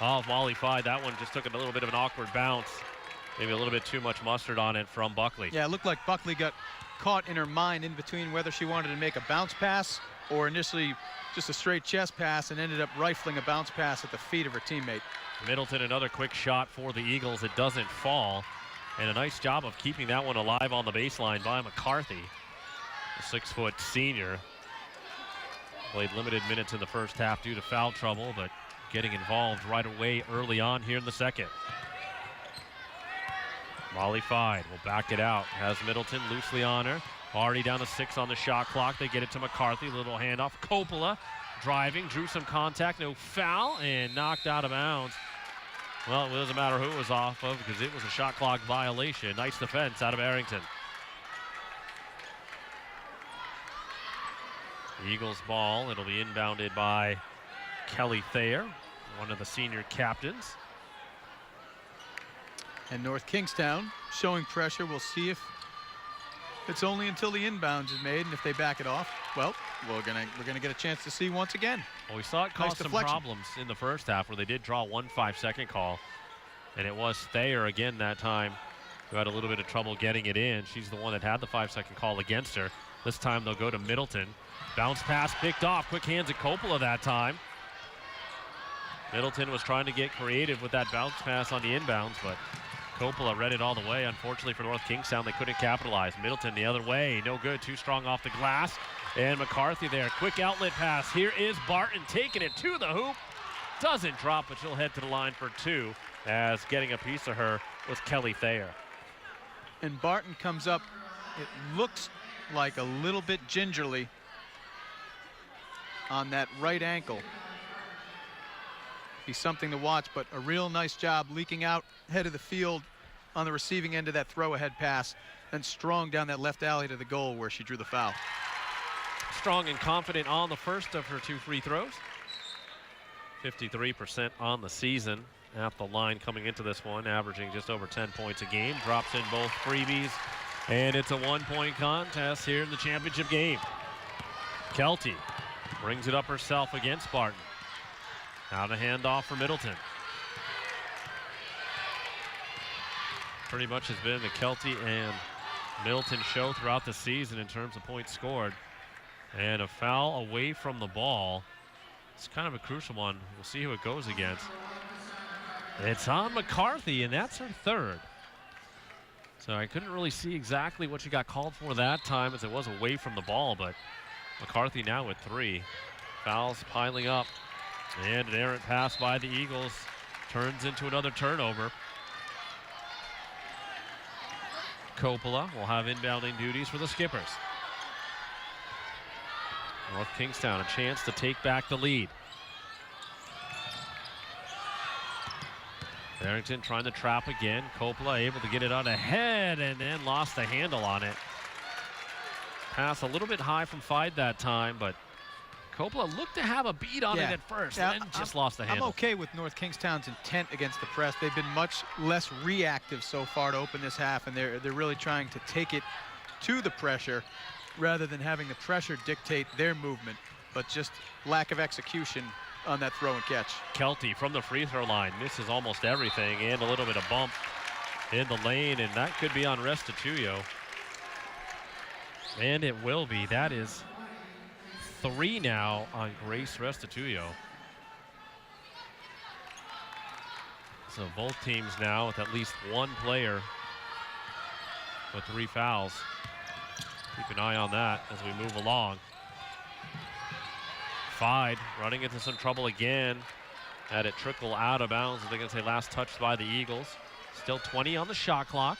of Molly Fide. That one just took a little bit of an awkward bounce. Maybe a little bit too much mustard on it from Buckley. Yeah, it looked like Buckley got caught in her mind in between whether she wanted to make a bounce pass or initially just a straight chest pass, and ended up rifling a bounce pass at the feet of her teammate. Middleton, another quick shot for the Eagles. It doesn't fall. And a nice job of keeping that one alive on the baseline by McCarthy, the 6-foot senior. Played limited minutes in the first half due to foul trouble, but getting involved right away early on here in the second. Molly Fide will back it out. Has Middleton loosely on her. Already down to 6 on the shot clock. They get it to McCarthy. Little handoff. Coppola driving, drew some contact. No foul, and knocked out of bounds. Well, it doesn't matter who it was off of because it was a shot clock violation. Nice defense out of Barrington. Eagles ball. It'll be inbounded by Kelly Thayer, one of the senior captains. And North Kingstown showing pressure. We'll see if it's only until the inbounds is made, and if they back it off, well, we're gonna get a chance to see once again. Well, we saw it cause some deflection. problems in the first half where they did draw 1 5-second call, and it was Thayer again that time who had a little bit of trouble getting it in. She's the one that had the 5-second call against her. This time they'll go to Middleton. Bounce pass picked off. Quick hands at Coppola that time. Middleton was trying to get creative with that bounce pass on the inbounds, but Coppola read it all the way. Unfortunately for North Kingstown, they couldn't capitalize. Middleton the other way, no good, too strong off the glass. And McCarthy there, quick outlet pass. Here is Barton taking it to the hoop. Doesn't drop, but she'll head to the line for 2, as getting a piece of her was Kelly Thayer. And Barton comes up, it looks like a little bit gingerly on that right ankle. Be something to watch, but a real nice job leaking out head of the field on the receiving end of that throw-ahead pass, and strong down that left alley to the goal where she drew the foul. Strong and confident on the first of her 2 free throws. 53% on the season at the line coming into this one, averaging just over 10 points a game. Drops in both freebies, and it's a 1-point contest here in the championship game. Kelty brings it up herself against Barton. Now the handoff for Middleton. Pretty much has been the Kelty and Middleton show throughout the season in terms of points scored. And a foul away from the ball. It's kind of a crucial one. We'll see who it goes against. It's on McCarthy, and that's her 3rd. So I couldn't really see exactly what she got called for that time, as it was away from the ball, but McCarthy now with 3. Fouls piling up. And an errant pass by the Eagles turns into another turnover. Coppola will have inbounding duties for the Skippers. North Kingstown a chance to take back the lead. Barrington trying to trap again. Coppola able to get it on ahead and then lost the handle on it. Pass a little bit high from Fide that time, but Coppola looked to have a beat on it at first, and then just lost the handle. I'm okay with North Kingstown's intent against the press. They've been much less reactive so far to open this half, and they're really trying to take it to the pressure rather than having the pressure dictate their movement, but just lack of execution on that throw and catch. Kelty from the free throw line misses almost everything, and a little bit of bump in the lane, and that could be on Restituyo. And it will be. That is 3 now on Grace Restituyo. So both teams now with at least 1 player with 3 fouls. Keep an eye on that as we move along. Fide running into some trouble again. Had it trickle out of bounds. They're going to say last touched by the Eagles. Still 20 on the shot clock.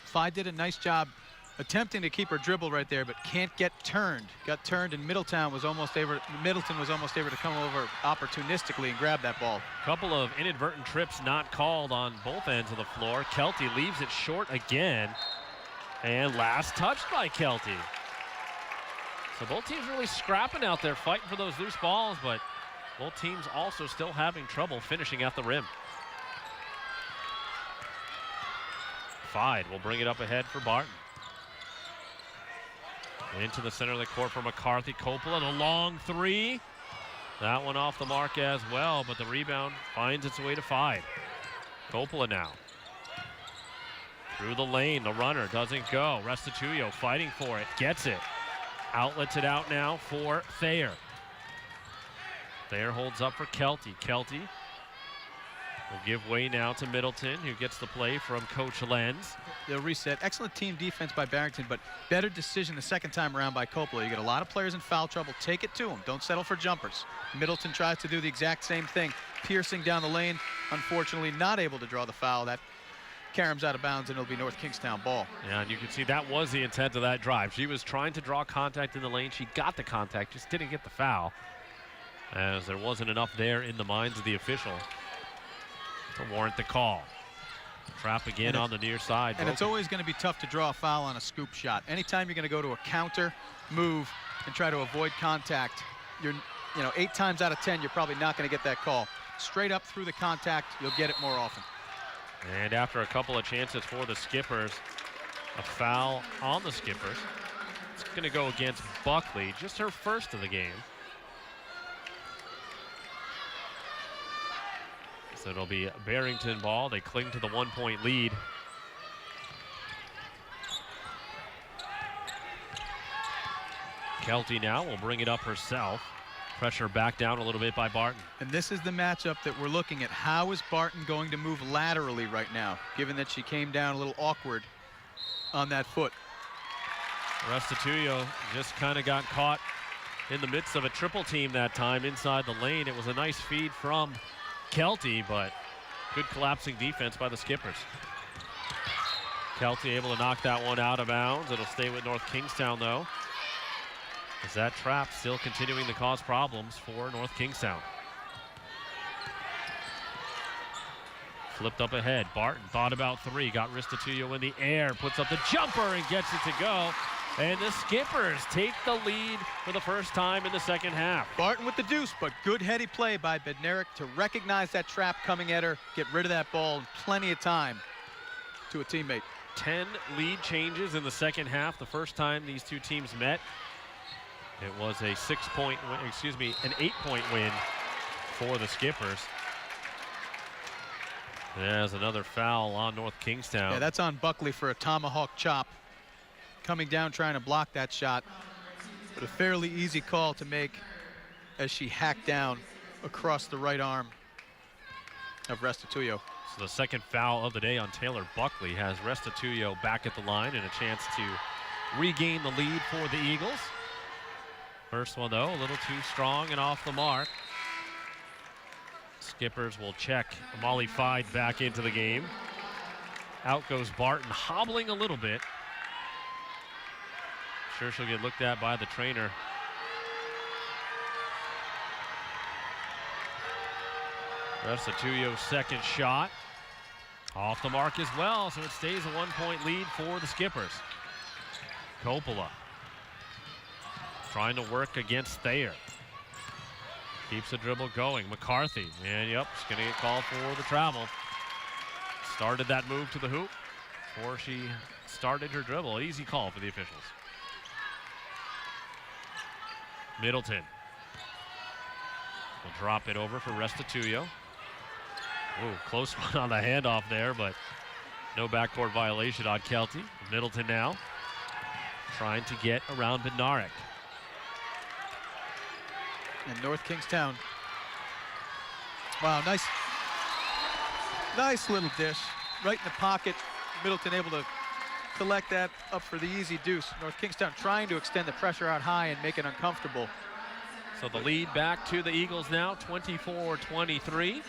Fide did a nice job attempting to keep her dribble right there, but can't get turned. Got turned, and Middleton was almost able to come over opportunistically and grab that ball. Couple of inadvertent trips not called on both ends of the floor. Kelty leaves it short again, and last touched by Kelty. So both teams really scrapping out there, fighting for those loose balls, but both teams also still having trouble finishing at the rim. Fide will bring it up ahead for Barton. Into the center of the court for McCarthy. Coppola, the long three. That one off the mark as well, but the rebound finds its way to Fide. Coppola now. Through the lane, the runner doesn't go. Restituyo fighting for it, gets it. Outlets it out now for Thayer. Thayer holds up for Kelty. Kelty will give way now to Middleton, who gets the play from Coach Lenz. They'll reset. Excellent team defense by Barrington, but better decision the second time around by Coppola. You get a lot of players in foul trouble. Take it to them. Don't settle for jumpers. Middleton tries to do the exact same thing, piercing down the lane. Unfortunately, not able to draw the foul. That caroms out of bounds, and it'll be North Kingstown ball. Yeah, and you can see that was the intent of that drive. She was trying to draw contact in the lane. She got the contact, just didn't get the foul, as there wasn't enough there in the minds of the official to warrant the call. Trap again on the near side. And it's always going to be tough to draw a foul on a scoop shot. Anytime you're going to go to a counter, move, and try to avoid contact, you're, 8 times out of 10, you're probably not going to get that call. Straight up through the contact, you'll get it more often. And after a couple of chances for the Skippers, a foul on the Skippers. It's going to go against Buckley, just her first of the game. So it'll be Barrington ball. They cling to the 1-point lead. Kelty now will bring it up herself. Pressure back down a little bit by Barton. And this is the matchup that we're looking at. How is Barton going to move laterally right now, given that she came down a little awkward on that foot? Restituyo just kind of got caught in the midst of a triple team that time inside the lane. It was a nice feed from Kelty, but good collapsing defense by the Skippers. Kelty able to knock that one out of bounds. It'll stay with North Kingstown, though, as that trap still continuing to cause problems for North Kingstown. Flipped up ahead. Barton thought about three. Got Restituyo in the air. Puts up the jumper and gets it to go. And the Skippers take the lead for the first time in the second half. Barton with the deuce, but good heady play by Bednarik to recognize that trap coming at her, get rid of that ball in plenty of time to a teammate. 10 lead changes in the second half. The first time these two teams met, it was a 6-point win, an 8-point win for the Skippers. There's another foul on North Kingstown. Yeah, that's on Buckley for a tomahawk chop. Coming down trying to block that shot, but a fairly easy call to make as she hacked down across the right arm of Restituyo. So the second foul of the day on Taylor Buckley has Restituyo back at the line and a chance to regain the lead for the Eagles. First one, though, a little too strong and off the mark. Skippers will check Molly Fide back into the game. Out goes Barton, hobbling a little bit. Sure she'll get looked at by the trainer. Restituyo's second shot. Off the mark as well, so it stays a 1-point lead for the Skippers. Coppola trying to work against Thayer. Keeps the dribble going. McCarthy, and yep, she's going to get called for the travel. Started that move to the hoop before she started her dribble. Easy call for the officials. Middleton will drop it over for Restituyo. Ooh, close one on the handoff there, but no backcourt violation on Kelty. Middleton now trying to get around Bednarik. And North Kingstown. Wow, nice little dish. Right in the pocket. Middleton able to collect that up for the easy deuce. North Kingstown trying to extend the pressure out high and make it uncomfortable. So the lead back to the Eagles now, 24-23.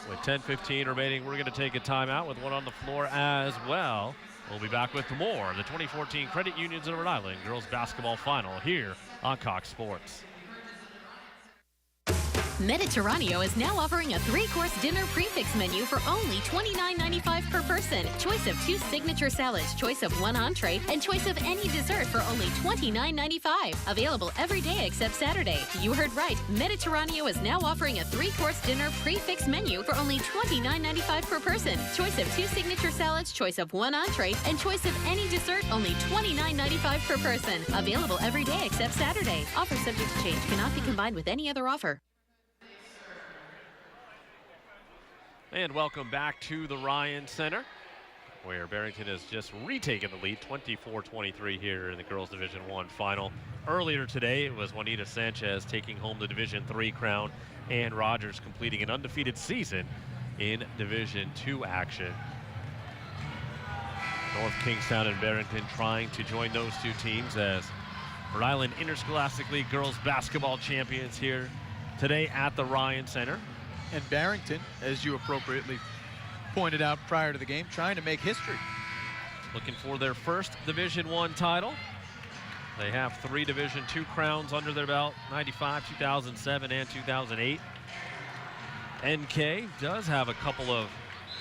With 10:15 remaining, we're going to take a timeout with one on the floor as well. We'll be back with more of the 2014 Credit Unions of Rhode Island girls basketball final here on Cox Sports. Mediterraneo is now offering a 3-course dinner prefix menu for only $29.95 per person. Choice of 2 signature salads, choice of 1 entree, and choice of any dessert for only $29.95. Available every day except Saturday. You heard right. Mediterraneo is now offering a 3-course dinner prefix menu for only $29.95 per person. Choice of 2 signature salads, choice of 1 entree, and choice of any dessert only $29.95 per person. Available every day except Saturday. Offer subject to change. Cannot be combined with any other offer. And welcome back to the Ryan Center, where Barrington has just retaken the lead, 24-23 here in the girls Division I final. Earlier today, it was Juanita Sanchez taking home the Division III crown, and Rogers completing an undefeated season in Division II action. North Kingstown and Barrington trying to join those two teams as Rhode Island Interscholastic League girls basketball champions here today at the Ryan Center. And Barrington, as you appropriately pointed out prior to the game, trying to make history. Looking for their first Division I title. They have 3 Division II crowns under their belt, 95, 2007, and 2008. NK does have a couple of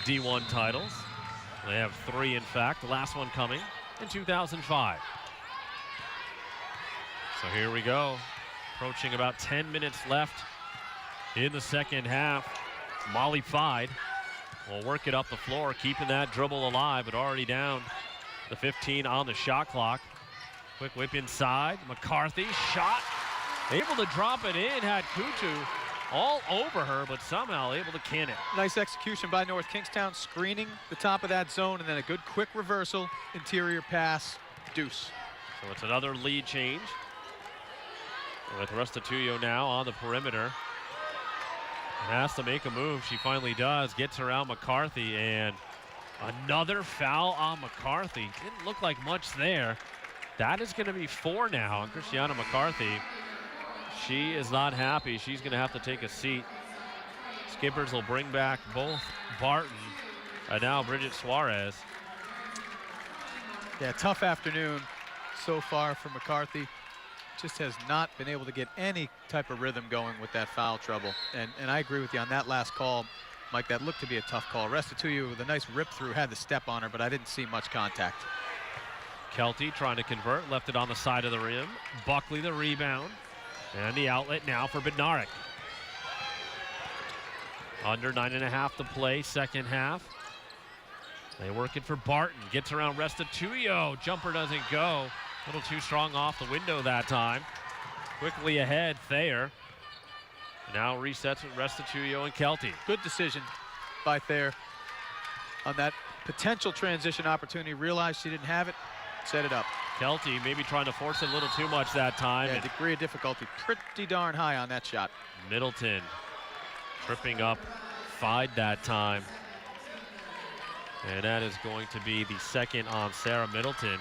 D1 titles. They have 3, in fact, the last one coming in 2005. So here we go, approaching about 10 minutes left in the second half. Molly Fide will work it up the floor, keeping that dribble alive, but already down the 15 on the shot clock. Quick whip inside. McCarthy shot, able to drop it in. Had Kutu all over her, but somehow able to can it. Nice execution by North Kingstown, screening the top of that zone, and then a good quick reversal, interior pass, deuce. So it's another lead change with Restituyo now on the perimeter. Has to make a move. She finally does. Gets around McCarthy, and another foul on McCarthy. Didn't look like much there. That is going to be 4 now on Christiana McCarthy. She is not happy. She's going to have to take a seat. Skippers will bring back both Barton and now Bridget Suarez. Yeah, tough afternoon so far for McCarthy. Just has not been able to get any type of rhythm going with that foul trouble. And I agree with you on that last call, Mike. That looked to be a tough call. Restituyo with a nice rip through, had the step on her, but I didn't see much contact. Kelty trying to convert, left it on the side of the rim. Buckley the rebound, and the outlet now for Bednarik. Under 9.5 to play, second half. They work it for Barton, gets around Restituyo. Jumper doesn't go. A little too strong off the window that time. Quickly ahead, Thayer. Now resets with Restituyo and Kelty. Good decision by Thayer on that potential transition opportunity. Realized she didn't have it, set it up. Kelty maybe trying to force it a little too much that time. Yeah, degree of difficulty pretty darn high on that shot. Middleton tripping up Fide that time. And that is going to be the second on Sarah Middleton.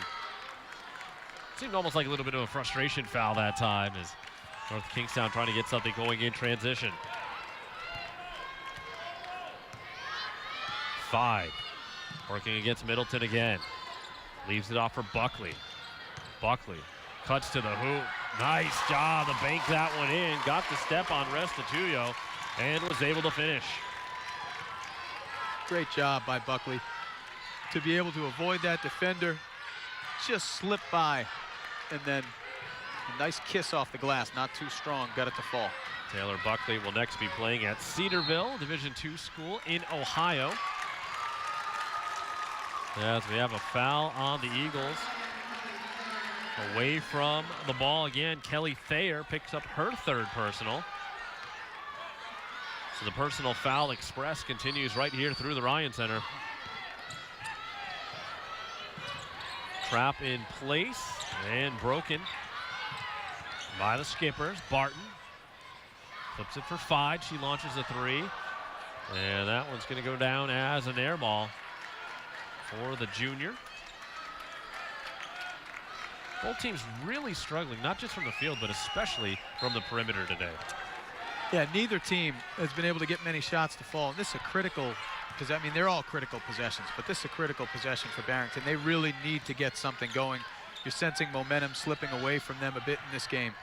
Seemed almost like a little bit of a frustration foul that time as North Kingstown trying to get something going in transition. Fide working against Middleton again. Leaves it off for Buckley. Buckley cuts to the hoop. Nice job to bank that one in. Got the step on Restituyo and was able to finish. Great job by Buckley to be able to avoid that defender. Just slipped by, and then a nice kiss off the glass, not too strong, got it to fall. Taylor Buckley will next be playing at Cedarville, Division II school in Ohio. As we have a foul on the Eagles. Away from the ball again, Kelly Thayer picks up her 3rd personal. So the personal foul express continues right here through the Ryan Center. Trap in place and broken by the Skippers. Barton flips it for Fide. She launches a 3. And that one's going to go down as an air ball for the junior. Both teams really struggling, not just from the field, but especially from the perimeter today. Yeah, neither team has been able to get many shots to fall. This is a critical because, I mean, they're all critical possessions, but this is a critical possession for Barrington. They really need to get something going. You're sensing momentum slipping away from them a bit in this game.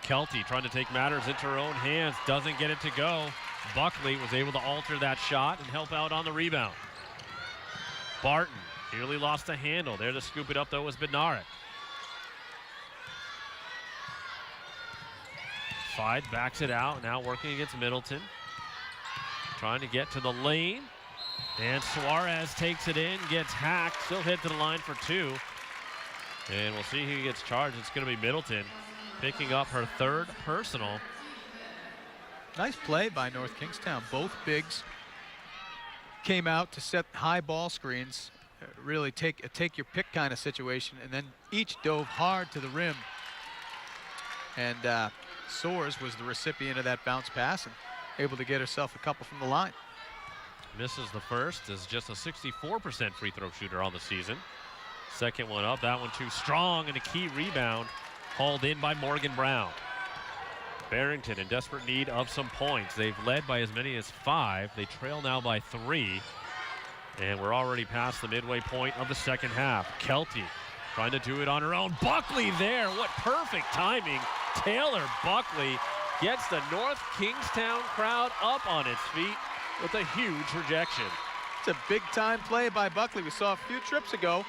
Kelty trying to take matters into her own hands, doesn't get it to go. Buckley was able to alter that shot and help out on the rebound. Barton nearly lost a handle. There to scoop it up, though, was Bednarik. Fide backs it out, now working against Middleton. Trying to get to the lane. And Suarez takes it in, gets hacked, still hit to the line for 2. And we'll see who gets charged. It's going to be Middleton, picking up her 3rd personal. Nice play by North Kingstown. Both bigs came out to set high ball screens, really take your pick kind of situation, and then each dove hard to the rim. And Soares was the recipient of that bounce pass and able to get herself a couple from the line. Misses the first, is just a 64% free throw shooter on the season. Second one up, that one too strong, and a key rebound hauled in by Morgan Brown. Barrington in desperate need of some points. They've led by as many as 5. They trail now by 3. And we're already past the midway point of the second half. Kelty trying to do it on her own. Buckley there, what perfect timing. Taylor Buckley gets the North Kingstown crowd up on its feet with a huge rejection. It's a big time play by Buckley. We saw a few trips ago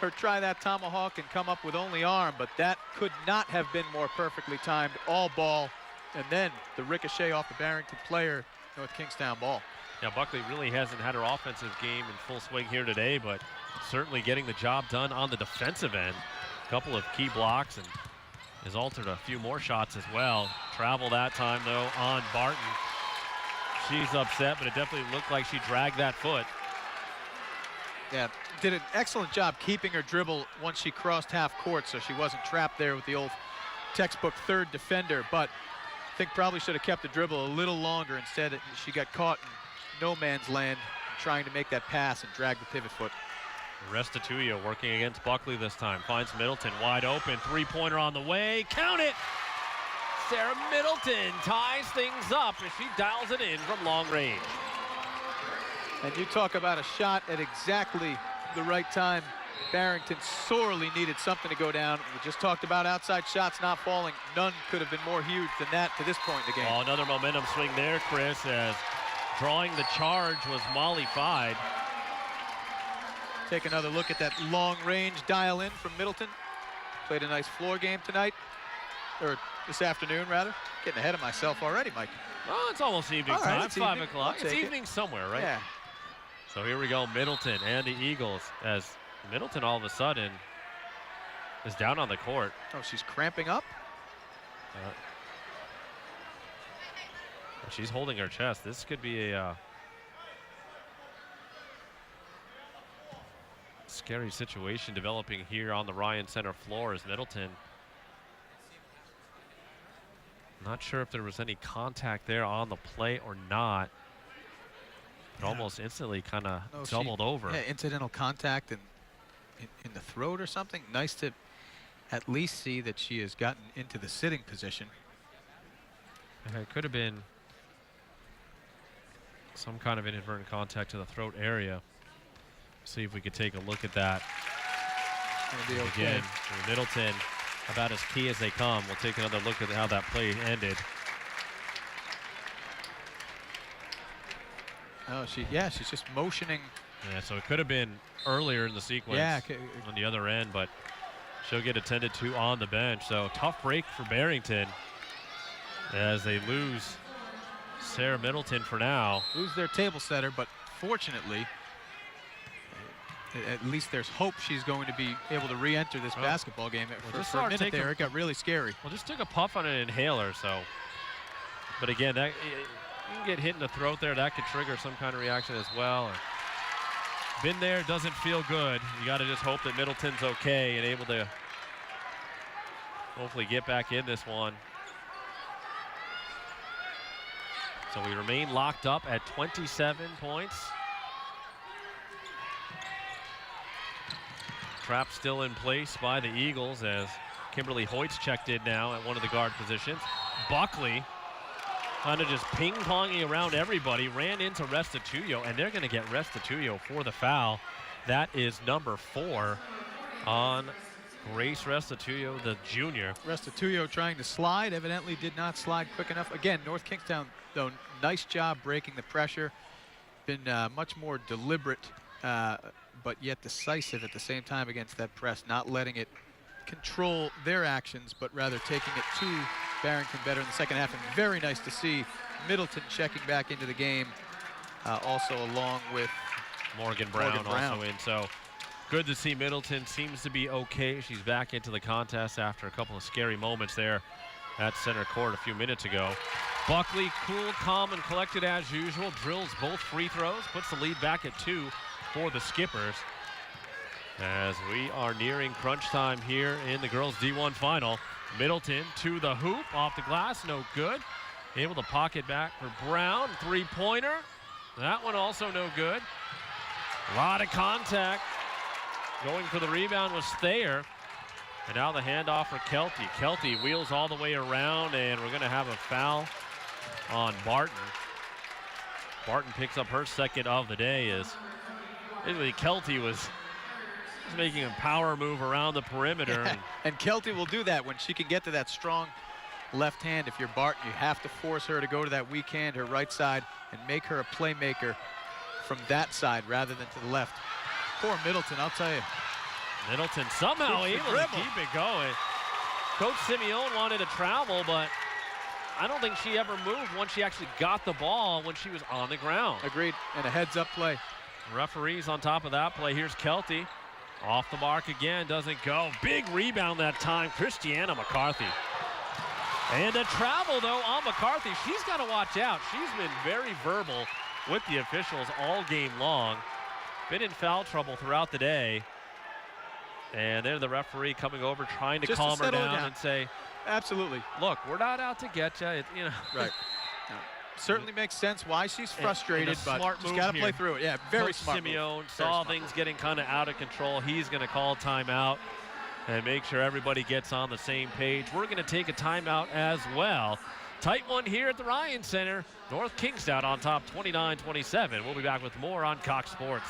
her try that tomahawk and come up with only arm, but that could not have been more perfectly timed. All ball, and then the ricochet off the Barrington player, North Kingstown ball. Now Buckley really hasn't had her offensive game in full swing here today, but certainly getting the job done on the defensive end. A couple of key blocks and has altered a few more shots as well. Travel that time though on Barton. She's upset, but it definitely looked like she dragged that foot. Yeah, did an excellent job keeping her dribble once she crossed half court, so she wasn't trapped there with the old textbook 3rd defender, but I think probably should have kept the dribble a little longer. Instead, she got caught in no man's land trying to make that pass and drag the pivot foot. Restituyo working against Buckley this time. Finds Middleton wide open. 3-pointer on the way. Count it! Sarah Middleton ties things up as she dials it in from long range. And you talk about a shot at exactly the right time. Barrington sorely needed something to go down. We just talked about outside shots not falling. None could have been more huge than that to this point in the game. Oh, another momentum swing there, Chris, as drawing the charge was Molly Fide. Take another look at that long-range dial-in from Middleton. Played a nice floor game tonight, or this afternoon, rather. Getting ahead of myself already, Mike. Oh, it's almost evening time. It's 5 o'clock. It's evening somewhere, right? Yeah. So here we go, Middleton and the Eagles, as Middleton all of a sudden is down on the court. Oh, she's cramping up? She's holding her chest. This could be a scary situation developing here on the Ryan Center floor as Middleton. Not sure if there was any contact there on the play or not. But almost instantly kind of doubled over. Yeah, incidental contact in the throat or something. Nice to at least see that she has gotten into the sitting position. It could have been some kind of inadvertent contact to the throat area. See if we could take a look at that. Be okay. Again, for Middleton, about as key as they come. We'll take another look at how that play ended. Oh, she's just motioning. Yeah, so it could have been earlier in the sequence on the other end, but she'll get attended to on the bench. So tough break for Barrington as they lose Sarah Middleton for now. Lose their table setter, but fortunately, at least there's hope she's going to be able to re-enter this basketball game. For a minute there, it got really scary. Well, just took a puff on an inhaler, so. But again, that you can get hit in the throat there. That could trigger some kind of reaction as well. Been there, doesn't feel good. You got to just hope that Middleton's okay and able to hopefully get back in this one. So we remain locked up at 27 points. Trap still in place by the Eagles as Kimberly Hoyt's checked in now at one of the guard positions. Buckley kind of just ping-ponging around everybody, ran into Restituyo, and they're going to get Restituyo for the foul. That is number 4 on Grace Restituyo, the junior. Restituyo trying to slide, evidently did not slide quick enough. Again, North Kingstown, though, nice job breaking the pressure. Been much more deliberate, but yet decisive at the same time against that press, not letting it control their actions, but rather taking it to Barrington better in the second half. And very nice to see Middleton checking back into the game, also along with Morgan Brown also in. So good to see Middleton seems to be okay. She's back into the contest after a couple of scary moments there at center court a few minutes ago. Buckley, cool, calm, and collected as usual. Drills both free throws, puts the lead back at 2 for the Skippers. As we are nearing crunch time here in the girls D1 final. Middleton to the hoop, off the glass, no good. Able to pocket back for Brown, three-pointer. That one also no good. A lot of contact. Going for the rebound was Thayer. And now the handoff for Kelty. Kelty wheels all the way around, and we're going to have a foul on Barton. Barton picks up her second of the day as basically Kelty was making a power move around the perimeter. Yeah. And Kelty will do that when she can get to that strong left hand. If you're Barton, you have to force her to go to that weak hand, her right side, and make her a playmaker from that side rather than to the left. Poor Middleton, I'll tell you. Middleton somehow able to keep it going. Coach Simeone wanted to travel, but I don't think she ever moved once she actually got the ball when she was on the ground. Agreed, and a heads-up play. Referees on top of that play. Here's Kelty. Off the mark again, doesn't go. Big rebound that time, Christiana McCarthy. And a travel, though, on McCarthy. She's got to watch out. She's been very verbal with the officials all game long. Been in foul trouble throughout the day. And there's the referee coming over, trying to calm her down and say, absolutely. Look, we're not out to get you. You know. Right. No. Certainly makes sense why she's frustrated, but she's got to play through it. Yeah, very smart. Simeone saw things getting kind of out of control. He's going to call timeout and make sure everybody gets on the same page. We're going to take a timeout as well. Tight one here at the Ryan Center. North Kingstown on top 29-27. We'll be back with more on Cox Sports.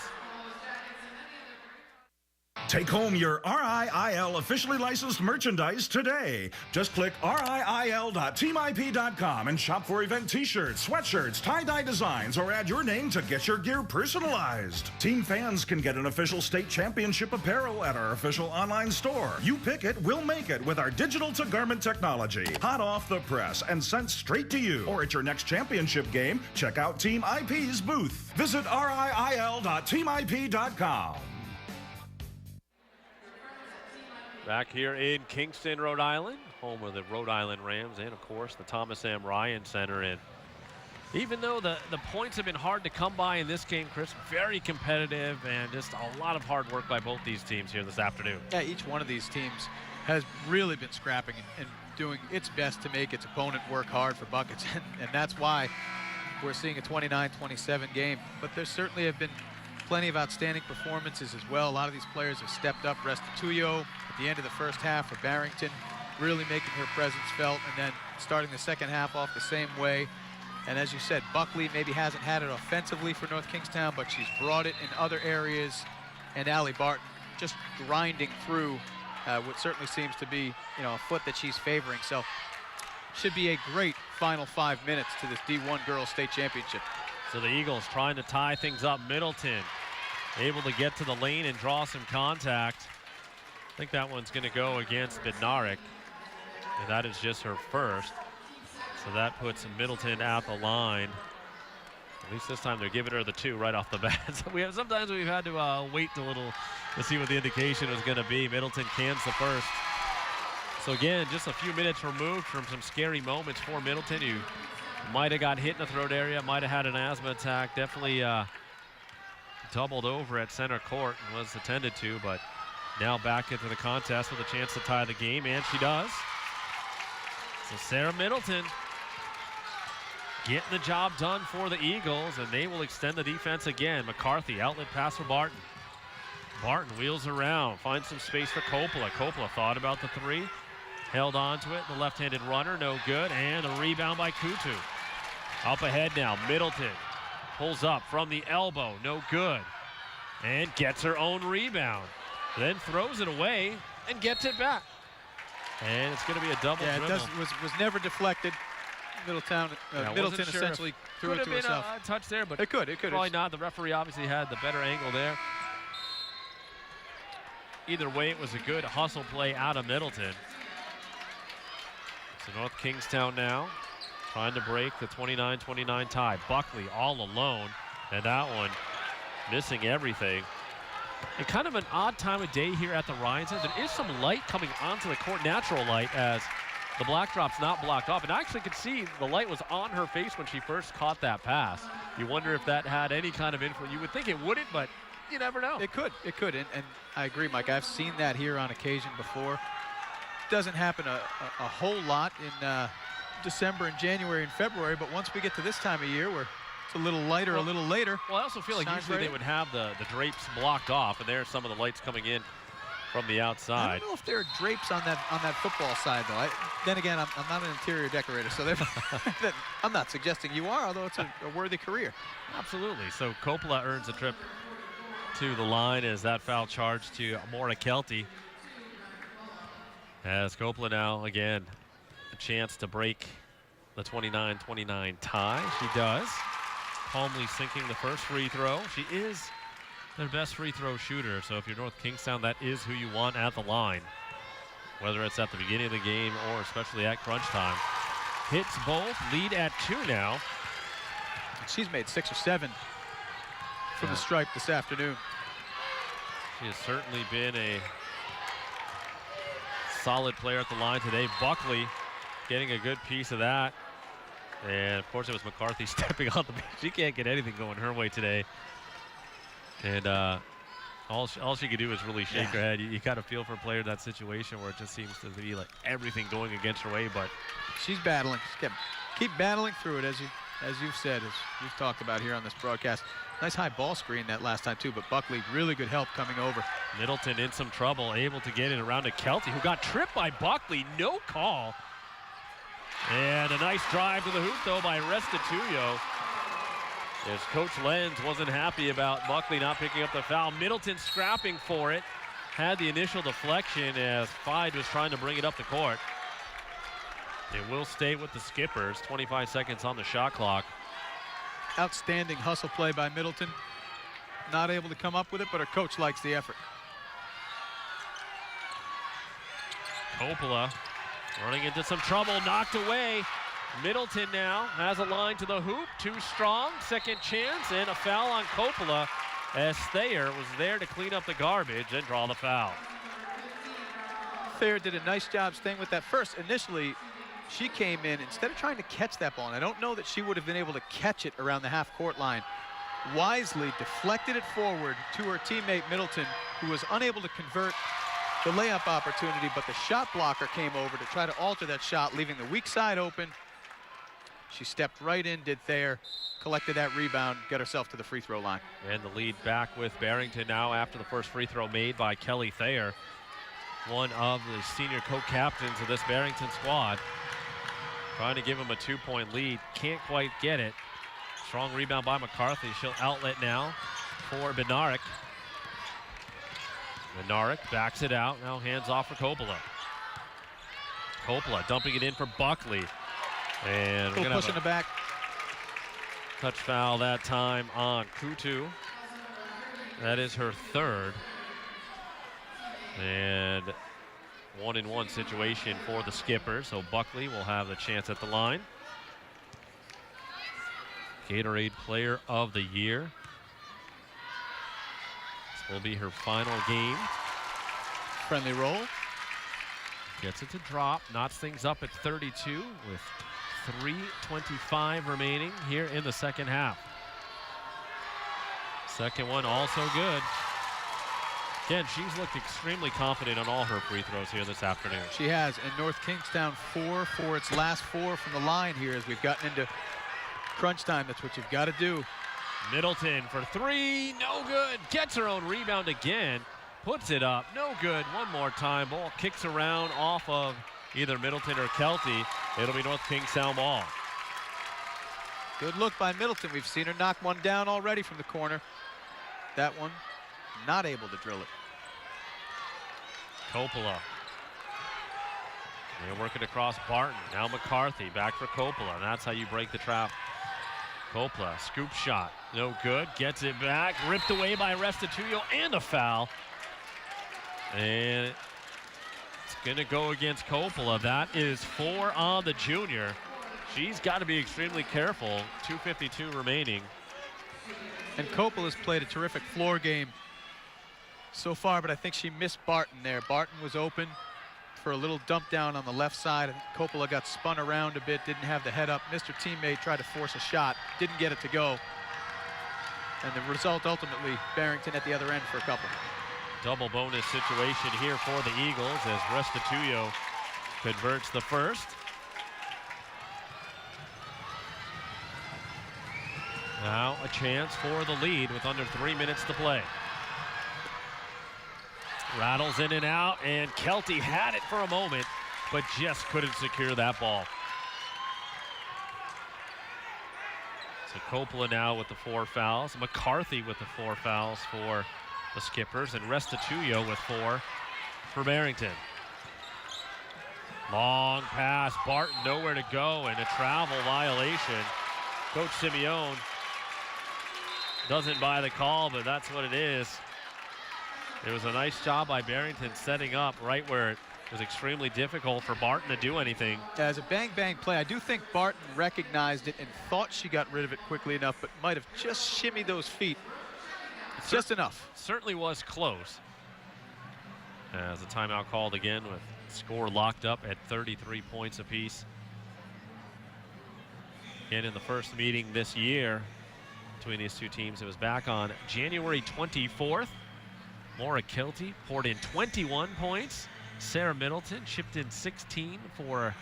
Take home your RIIL officially licensed merchandise today. Just click RIIL.teamip.com and shop for event t-shirts, sweatshirts, tie-dye designs, or add your name to get your gear personalized. Team fans can get an official state championship apparel at our official online store. You pick it, we'll make it with our digital-to-garment technology. Hot off the press and sent straight to you. Or at your next championship game, check out Team IP's booth. Visit RIIL.teamip.com. Back here in Kingston, Rhode Island, home of the Rhode Island Rams and, of course, the Thomas M. Ryan Center. And even though the points have been hard to come by in this game, Chris, very competitive and just a lot of hard work by both these teams here this afternoon. Yeah, each one of these teams has really been scrapping and doing its best to make its opponent work hard for buckets. And that's why we're seeing a 29-27 game. But there certainly have been plenty of outstanding performances as well. A lot of these players have stepped up. Restituyo at the end of the first half for Barrington, really making her presence felt, and then starting the second half off the same way. And as you said, Buckley maybe hasn't had it offensively for North Kingstown, but she's brought it in other areas. And Allie Barton just grinding through what certainly seems to be, you know, a foot that she's favoring. So should be a great final 5 minutes to this D1 Girls State Championship. So the Eagles trying to tie things up. Middleton able to get to the lane and draw some contact. I think that one's going to go against Bednarik, and that is just her first. So that puts Middleton at the line. At least this time they're giving her the 2 right off the bat. So sometimes we've had to wait a little to see what the indication was going to be. Middleton cans the first. So again, just a few minutes removed from some scary moments for Middleton, who might have got hit in the throat area, might have had an asthma attack, definitely doubled over at center court and was attended to, but now back into the contest with a chance to tie the game, and she does. So Sarah Middleton getting the job done for the Eagles, and they will extend the defense again. McCarthy, outlet pass for Barton. Barton wheels around, finds some space for Coppola. Coppola thought about the 3, held on to it. The left-handed runner, no good, and a rebound by Kutu. Up ahead now, Middleton pulls up from the elbow, no good. And gets her own rebound. Then throws it away and gets it back. And it's going to be a double dribble. It was never deflected. Middleton essentially threw it to herself. Could have been a touch there, but it could. Probably not. The referee obviously had the better angle there. Either way, it was a good hustle play out of Middleton. So North Kingstown now trying to break the 29-29 tie. Buckley all alone, and that one missing everything. And kind of an odd time of day here at the Ryan Center. There is some light coming onto the court, natural light, as the black drop's not blocked off. And I actually could see the light was on her face when she first caught that pass. You wonder if that had any kind of influence. You would think it wouldn't, but you never know. It could. And I agree, Mike. I've seen that here on occasion before. Doesn't happen a whole lot in December and January and February, but once we get to this time of year where it's a little lighter, a little later. Well, I also feel like usually they would have the drapes blocked off, and there's some of the lights coming in from the outside. I don't know if there are drapes on that football side, though. Then again, I'm not an interior decorator, so I'm not suggesting you are, although it's a worthy career. Absolutely. So Coppola earns a trip to the line as that foul charge to Maura Kelty. As Coppola now, again, a chance to break the 29-29 tie. She does. Calmly sinking the first free throw. She is their best free throw shooter, so if you're North Kingstown, that is who you want at the line, whether it's at the beginning of the game or especially at crunch time. Hits both, lead at 2 now. She's made 6 or 7 from the stripe this afternoon. She has certainly been a solid player at the line today. Buckley getting a good piece of that. And of course it was McCarthy stepping on the bench. She can't get anything going her way today. And all she could do is really shake her head. You kind of feel for a player in that situation where it just seems to be like everything going against her way, but she's battling. She's keep battling through it, as you've said, as you've talked about here on this broadcast. Nice high ball screen that last time too, but Buckley, really good help coming over. Middleton in some trouble, able to get it around to Kelty, who got tripped by Buckley, no call. And a nice drive to the hoop, though, by Restituyo. As Coach Lenz wasn't happy about Buckley not picking up the foul. Middleton scrapping for it. Had the initial deflection as Fide was trying to bring it up the court. It will stay with the Skippers. 25 seconds on the shot clock. Outstanding hustle play by Middleton. Not able to come up with it, but her coach likes the effort. Coppola running into some trouble, knocked away. Middleton now has a line to the hoop, too strong, second chance, and a foul on Coppola as Thayer was there to clean up the garbage and draw the foul. Thayer did a nice job staying with that first. Initially, she came in, instead of trying to catch that ball, and I don't know that she would have been able to catch it around the half-court line, wisely deflected it forward to her teammate Middleton, who was unable to convert the layup opportunity, but the shot blocker came over to try to alter that shot, leaving the weak side open. She stepped right in, did Thayer, collected that rebound, got herself to the free throw line. And the lead back with Barrington now after the first free throw made by Kelly Thayer, one of the senior co-captains of this Barrington squad. Trying to give him a 2-point lead, can't quite get it. Strong rebound by McCarthy. She'll outlet now for Bednarik. Bednarik backs it out, now hands off for Coppola. Coppola dumping it in for Buckley. And we're gonna push in the back. Touch foul that time on Kutu. That is her third. And 1-and-1 situation for the Skippers, so Buckley will have the chance at the line. Gatorade Player of the Year. This will be her final game. Friendly roll. Gets it to drop, knots things up at 32 with 3:25 remaining here in the second half. Second one also good. Again, she's looked extremely confident on all her free throws here this afternoon. She has, and North Kingstown 4 for its last 4 from the line here as we've gotten into crunch time. That's what you've got to do. Middleton for 3, no good. Gets her own rebound again, puts it up, no good. One more time, ball kicks around off of either Middleton or Kelty. It'll be North Kingstown ball. Good look by Middleton. We've seen her knock one down already from the corner. That one, not able to drill it. Coppola. They're working across Barton. Now McCarthy back for Coppola. And that's how you break the trap. Coppola, scoop shot. No good. Gets it back. Ripped away by Restituyo and a foul. And it's going to go against Coppola. That is 4 on the junior. She's got to be extremely careful. 2:52 remaining. And Coppola's played a terrific floor game so far, but I think she missed Barton there. Barton was open for a little dump down on the left side. Coppola got spun around a bit, didn't have the head up. Missed her teammate, tried to force a shot, didn't get it to go. And the result ultimately, Barrington at the other end for a couple. Double bonus situation here for the Eagles as Restituyo converts the first. Now a chance for the lead with under 3 minutes to play. Rattles in and out, and Kelty had it for a moment, but just couldn't secure that ball. So Coppola now with the 4 fouls. McCarthy with the 4 fouls for the Skippers, and Restituyo with 4 for Barrington. Long pass, Barton nowhere to go, and a travel violation. Coach Simeone doesn't buy the call, but that's what it is. It was a nice job by Barrington setting up right where it was extremely difficult for Barton to do anything. As a bang-bang play, I do think Barton recognized it and thought she got rid of it quickly enough, but might have just shimmied those feet. Just enough. Certainly was close. As a timeout called again with score locked up at 33 points apiece. And in the first meeting this year between these two teams, it was back on January 24th. Maura Kelty poured in 21 points. Sarah Middleton chipped in 16 for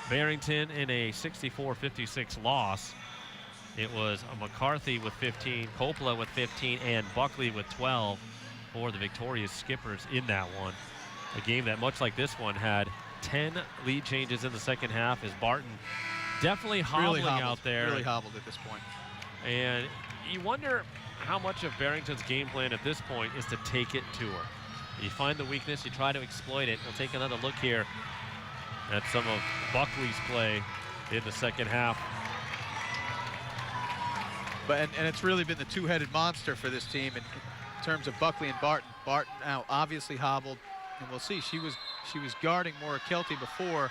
Barrington in a 64-56 loss. It was McCarthy with 15, Coppola with 15, and Buckley with 12 for the victorious Skippers in that one. A game that, much like this one, had 10 lead changes in the second half as Barton definitely hobbling out there. Really hobbled at this point. And you wonder how much of Barrington's game plan at this point is to take it to her. You find the weakness, you try to exploit it. We'll take another look here at some of Buckley's play in the second half. But and it's really been the two-headed monster for this team in terms of Buckley and Barton. Barton now obviously hobbled, and we'll see. She was guarding Maura Kelty before.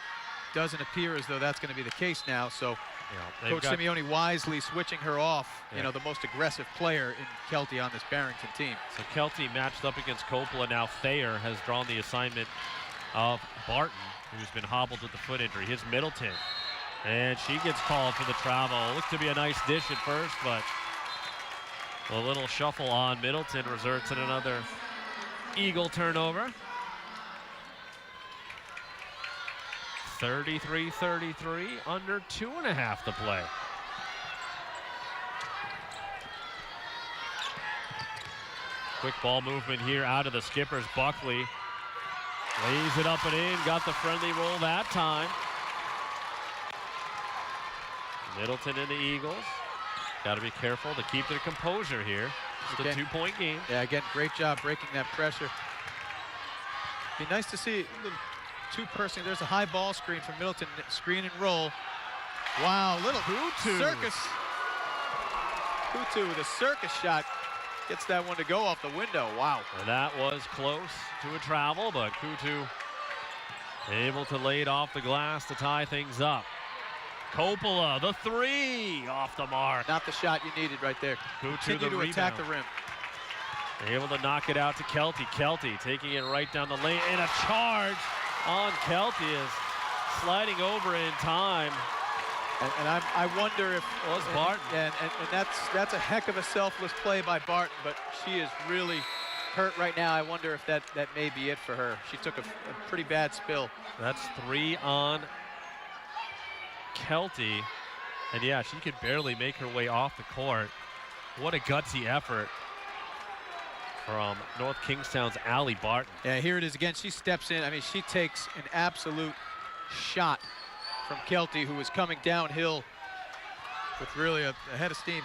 Doesn't appear as though that's going to be the case now. So Coach Simeone wisely switching her off, you know, the most aggressive player in Kelty on this Barrington team. So Kelty matched up against Coppola. Now Thayer has drawn the assignment of Barton, who's been hobbled with the foot injury. Here's Middleton. And she gets called for the travel. Looked to be a nice dish at first, but a little shuffle on Middleton results in another Eagle turnover. 33-33, under 2.5 to play. Quick ball movement here out of the Skippers. Buckley lays it up and in, got the friendly roll that time. Middleton and the Eagles. Got to be careful to keep their composure here. It's a 2-point game. Yeah, again, great job breaking that pressure. Be nice to see two-person. There's a high ball screen from Middleton. Screen and roll. Wow, little circus. Kutu with a circus shot. Gets that one to go off the window. Wow. And that was close to a travel, but Kutu able to lay it off the glass to tie things up. Coppola, the 3 off the mark. Not the shot you needed right there. Kutu to attack the rim. Able to knock it out to Kelty. Kelty taking it right down the lane, and a charge on Kelty is sliding over in time. And I wonder if it was Barton. And that's a heck of a selfless play by Barton, but she is really hurt right now. I wonder if that may be it for her. She took a pretty bad spill. That's 3 on Kelty. And yeah, she could barely make her way off the court. What a gutsy effort from North Kingstown's Allie Barton. Yeah, here it is again. She steps in. I mean, she takes an absolute shot from Kelty, who was coming downhill with really a head of steam.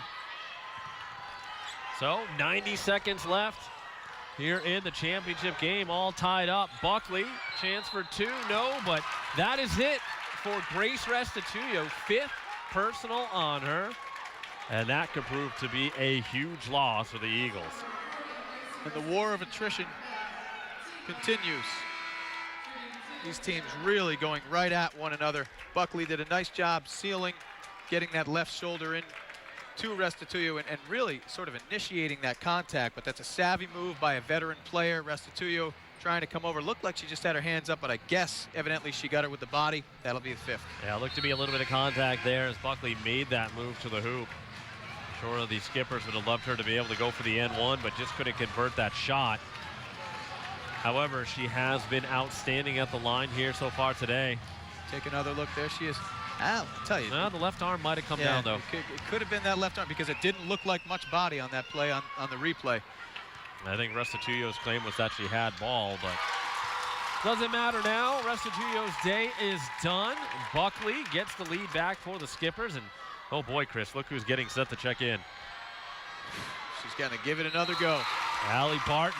So 90 seconds left here in the championship game, all tied up. Buckley, chance for two, no, but that is it for Grace Restituyo. 5th personal on her, and that could prove to be a huge loss for the Eagles. And the war of attrition continues. These teams really going right at one another. Buckley did a nice job sealing, getting that left shoulder in to Restituyo and really sort of initiating that contact, but that's a savvy move by a veteran player. Restituyo trying to come over. Looked like she just had her hands up, but I guess evidently she got her with the body. That'll be the 5th. Yeah, looked to be a little bit of contact there as Buckley made that move to the hoop. Sure, the skippers would have loved her to be able to go for the N1, but just couldn't convert that shot. However, she has been outstanding at the line here so far today. Take another look. There she is. I'll tell you. No, the left arm might have come down, though. It could have been that left arm because it didn't look like much body on that play on the replay. I think Restituyo's claim was that she had ball, but doesn't matter now. Restituyo's day is done. Buckley gets the lead back for the skippers, and oh boy, Chris, look who's getting set to check in. She's going to give it another go. Allie Barton,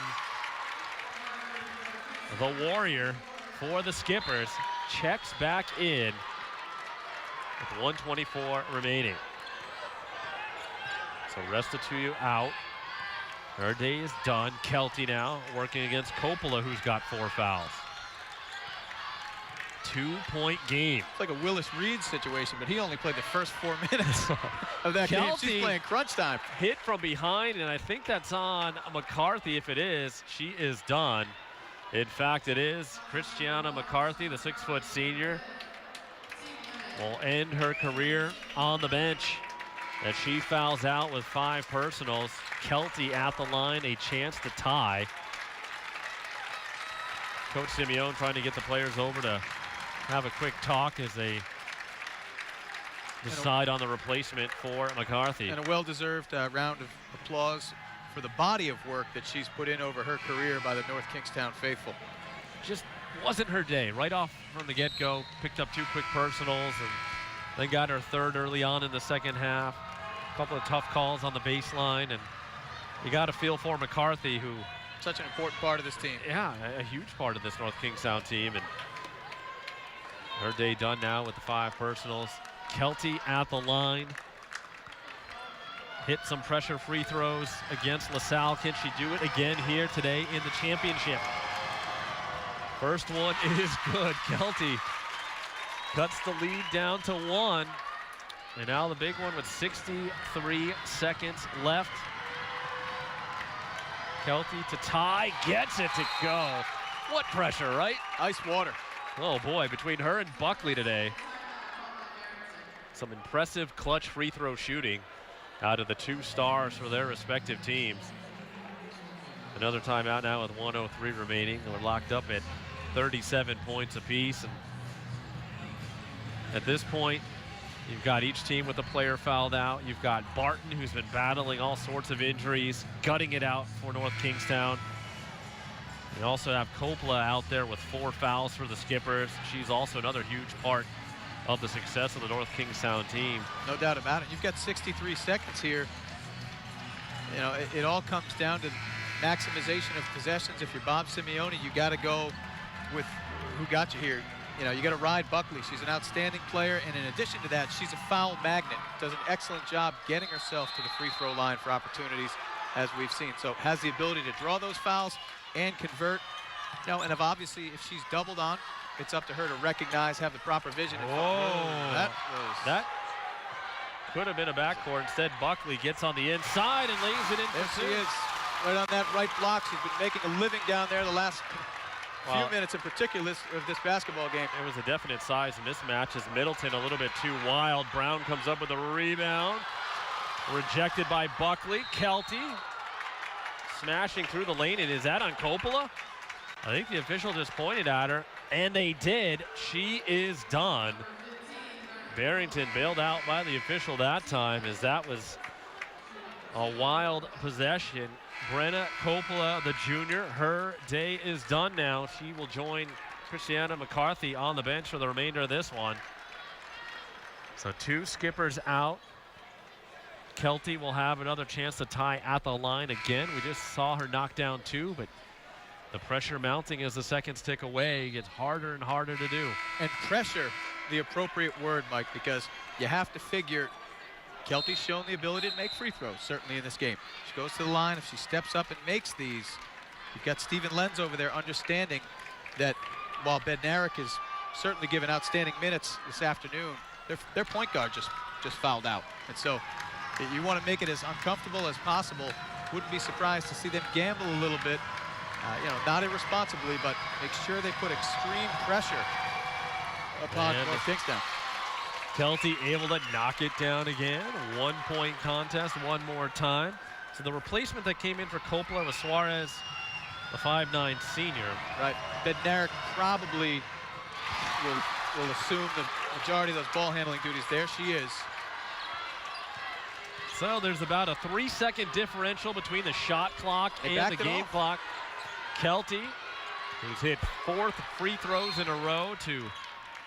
the warrior for the skippers, checks back in with 1:24 remaining. So Restituyo out. Her day is done. Kelty now working against Coppola, who's got 4 fouls. 2-point game. It's like a Willis Reed situation, but he only played the first 4 minutes of that game. She's playing crunch time. Hit from behind, and I think that's on McCarthy. If it is, she is done. In fact, it is. Christiana McCarthy, the 6-foot senior, will end her career on the bench as she fouls out with 5 personals. Kelty at the line, a chance to tie. Coach Simeone trying to get the players over to have a quick talk as they decide on the replacement for McCarthy. And a well-deserved round of applause for the body of work that she's put in over her career by the North Kingstown faithful. Just wasn't her day. Right off from the get-go, picked up 2 quick personals and then got her 3rd early on in the second half. A couple of tough calls on the baseline, and you got to feel for McCarthy, who such an important part of this team. Yeah, a huge part of this North Kingstown team, and her day done now with the 5 personals. Kelty at the line. Hit some pressure free throws against LaSalle. Can she do it again here today in the championship? First one is good. Kelty cuts the lead down to 1. And now the big one with 63 seconds left. Kelty to tie, gets it to go. What pressure, right? Ice water. Oh boy, between her and Buckley today. Some impressive clutch free throw shooting out of the 2 stars for their respective teams. Another timeout now with 1:03 remaining. We're locked up at 37 points apiece. And at this point, you've got each team with a player fouled out. You've got Barton, who's been battling all sorts of injuries, gutting it out for North Kingstown. You also have Coppola out there with 4 fouls for the skippers. She's also another huge part of the success of the North Kingstown team. No doubt about it. You've got 63 seconds here. You know, it all comes down to maximization of possessions. If you're Bob Simeone, you got to go with who got you here. You know, you got to ride Buckley. She's an outstanding player, and in addition to that, she's a foul magnet. Does an excellent job getting herself to the free throw line for opportunities, as we've seen. So has the ability to draw those fouls and convert. You know, and obviously, if she's doubled on, it's up to her to recognize, have the proper vision. Whoa, that could have been a backcourt. Instead, Buckley gets on the inside and lays it in. There she is, right on that right block. She's been making a living down there the last few minutes in particular of this basketball game. It was a definite size mismatch as Middleton a little bit too wild. Brown comes up with a rebound. Rejected by Buckley. Kelty smashing through the lane. And is that on Coppola? I think the official just pointed at her, and they did. She is done. Barrington bailed out by the official that time, as that was a wild possession. Brenna Coppola, the junior, her day is done now. She will join Christiana McCarthy on the bench for the remainder of this one. So 2 skippers out Kelty will have another chance to tie at the line again. We just saw her knock down 2, but the pressure mounting as the seconds tick away. It gets harder and harder to do. And pressure, the appropriate word, Mike, because you have to figure Kelty's shown the ability to make free throws, certainly in this game. She goes to the line. If she steps up and makes these, you've got Stephen Lenz over there understanding that while Bednarik has certainly given outstanding minutes this afternoon, their point guard just fouled out. And so you want to make it as uncomfortable as possible. Wouldn't be surprised to see them gamble a little bit, not irresponsibly, but make sure they put extreme pressure upon North Kingstown. Kelty able to knock it down again. 1-point contest one more time. So the replacement that came in for Coppola was Suarez, the 5'9" senior. Right. Bednarik probably will assume the majority of those ball handling duties. There she is. So there's about a 3-second differential between the shot clock and the game clock. Kelty, who's hit 4 free throws in a row to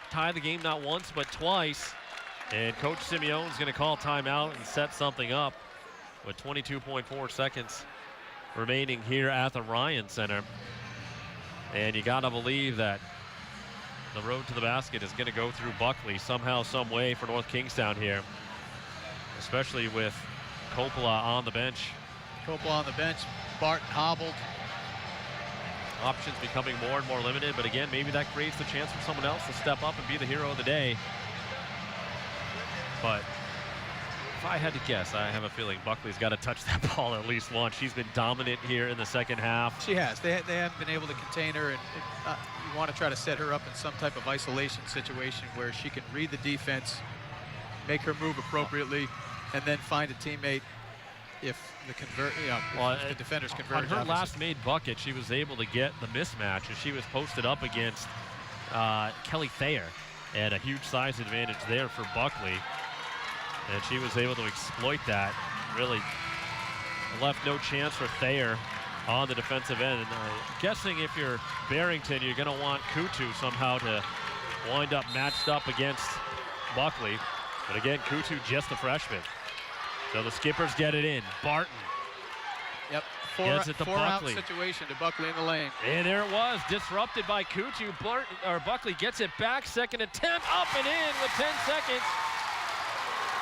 tie the game not once but twice. And Coach Simeone's going to call timeout and set something up with 22.4 seconds remaining here at the Ryan Center. And you got to believe that the road to the basket is going to go through Buckley somehow, some way for North Kingstown here, especially with Coppola on the bench. Coppola on the bench, Barton hobbled. Options becoming more and more limited, but again, maybe that creates the chance for someone else to step up and be the hero of the day. But if I had to guess, I have a feeling Buckley's got to touch that ball at least once. She's been dominant here in the second half. She has. They haven't been able to contain her, and you want to try to set her up in some type of isolation situation where she can read the defense, make her move appropriately, and then find a teammate if the defenders convert. On her last made bucket, she was able to get the mismatch, and she was posted up against Kelly Thayer, and a huge size advantage there for Buckley. And she was able to exploit that. Really left no chance for Thayer on the defensive end. And guessing if you're Barrington, you're going to want Kutu somehow to wind up matched up against Buckley. But again, Kutu just a freshman. So the Skippers get it in. Barton. Yep. Gets it to Four-out Buckley. situation to Buckley in the lane. And there it was, disrupted by Kutu. Buckley gets it back. Second attempt, up and in with 10 seconds.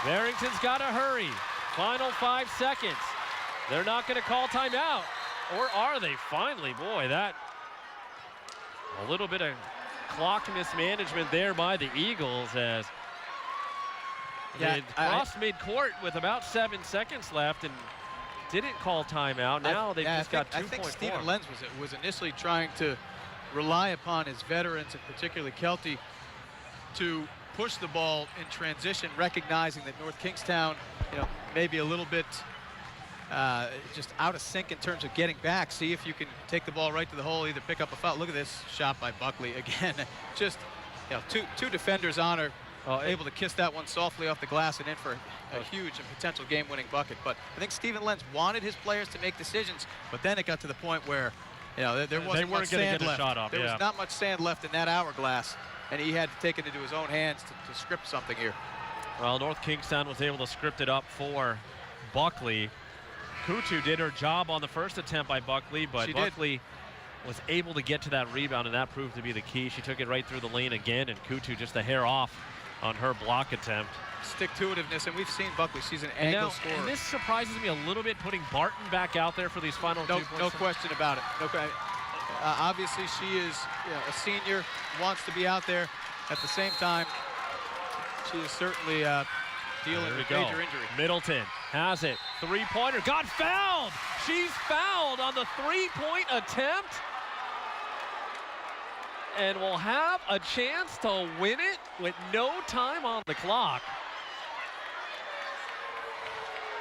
Barrington's got to hurry. Final 5 seconds. They're not going to call timeout. Or are they? Finally, boy, that a little bit of clock mismanagement there by the Eagles as they crossed midcourt with about 7 seconds left and didn't call timeout. Now they've just got 2.4. I think Stephen Lenz was initially trying to rely upon his veterans, and particularly Kelty, to push the ball in transition, recognizing that North Kingstown, maybe a little bit just out of sync in terms of getting back. See if you can take the ball right to the hole, either pick up a foul. Look at this shot by Buckley again. Just two defenders on her, able to kiss that one softly off the glass and in for a huge and potential game-winning bucket. But I think Stephen Lenz wanted his players to make decisions, but then it got to the point where there wasn't much sand left. There was not much sand left in that hourglass, and he had to take it into his own hands to script something here. Well, North Kingstown was able to script it up for Buckley. Kutu did her job on the first attempt by Buckley, but Buckley was able to get to that rebound, and that proved to be the key. She took it right through the lane again, and Kutu just a hair off on her block attempt. Stick-to-itiveness, and we've seen Buckley. She's an angle scorer. And this surprises me a little bit, putting Barton back out there for these final 2 points. No question about it. Obviously, she is a senior, wants to be out there. At the same time, she is certainly dealing with major injury. Middleton has it. Three-pointer. Got fouled. She's fouled on the three-point attempt. And will have a chance to win it with no time on the clock.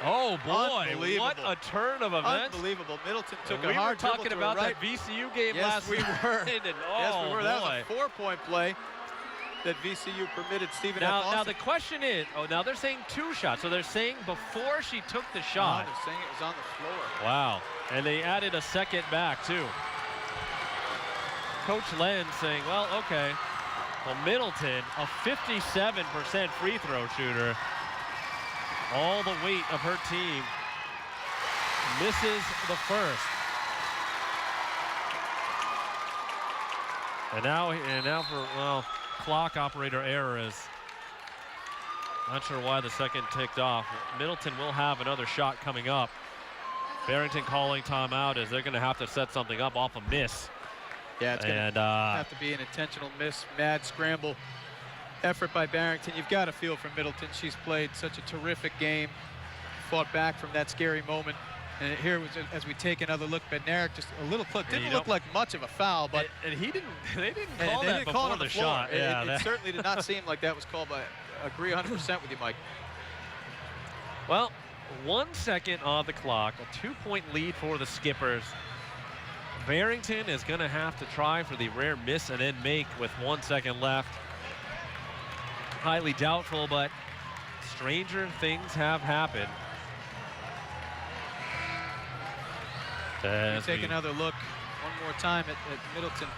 Oh boy, what a turn of events. Unbelievable. Middleton took a hard dribble talking about that VCU game last week. Yes, we were. That was a 4-point play that VCU permitted Stephen F. Now the question is, now they're saying 2 shots. So they're saying before she took the shot. They're saying it was on the floor. Wow. And they added a second back too. Coach Lenz saying, well, okay. Well, Middleton, a 57% free throw shooter. all the weight of her team. Misses the first. And now for, well, clock operator error is not sure why the second ticked off. Middleton will have another shot coming up. Barrington calling timeout as they're going to have to set something up off a miss. Yeah, it's going to have to be an intentional miss, mad scramble effort by Barrington. You've got to feel for Middleton. She's played such a terrific game, fought back from that scary moment. And here, as we take another look, Bednarik just a little clip. Didn't look like much of a foul, but and he didn't. They didn't call that before the shot. Yeah, it certainly did not seem like that was called. By agree 100% with you, Mike. Well, 1 second on the clock, a 2-point lead for the Skippers. Barrington is going to have to try for the rare miss and then make with 1 second left. Highly doubtful, but stranger things have happened. You take another look one more time at Middleton.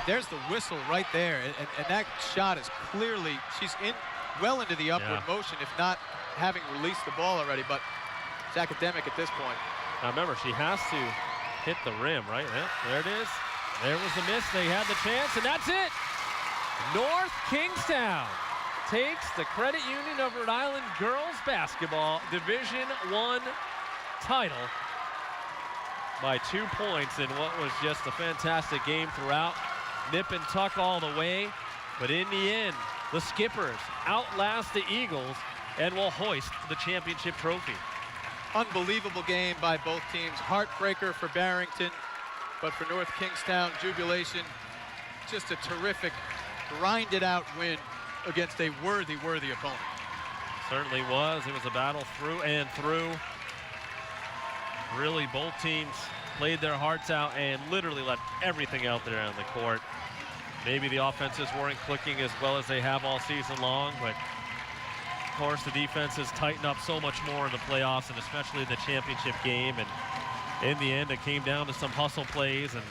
There's the whistle right there, and that shot is clearly, she's well into the upward motion, if not having released the ball already, but it's academic at this point. Now remember, she has to hit the rim, right? Yeah, there it is. There was the miss. They had the chance, and that's it. North Kingstown takes the Credit Union of Rhode Island girls basketball Division I title by 2 points in what was just a fantastic game throughout. Nip and tuck all the way, but in the end, the Skippers outlast the Eagles and will hoist the championship trophy. Unbelievable game by both teams. Heartbreaker for Barrington, but for North Kingstown, jubilation. Just a terrific, grinded out win against a worthy opponent. Certainly was. It was a battle through and through. Really, both teams played their hearts out and literally left everything out there on the court. Maybe the offenses weren't clicking as well as they have all season long, but of course the defenses tighten up so much more in the playoffs and especially the championship game. And in the end, it came down to some hustle plays and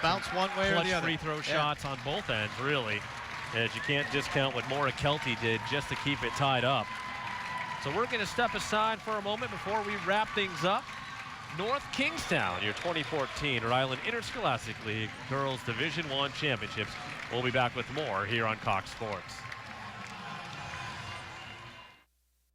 bounce one way or the other. Free throw shots on both ends, really. As you can't discount what Maura Kelty did just to keep it tied up. So we're going to step aside for a moment before we wrap things up. North Kingstown, your 2014 Rhode Island Interscholastic League Girls Division I Championships. We'll be back with more here on Cox Sports.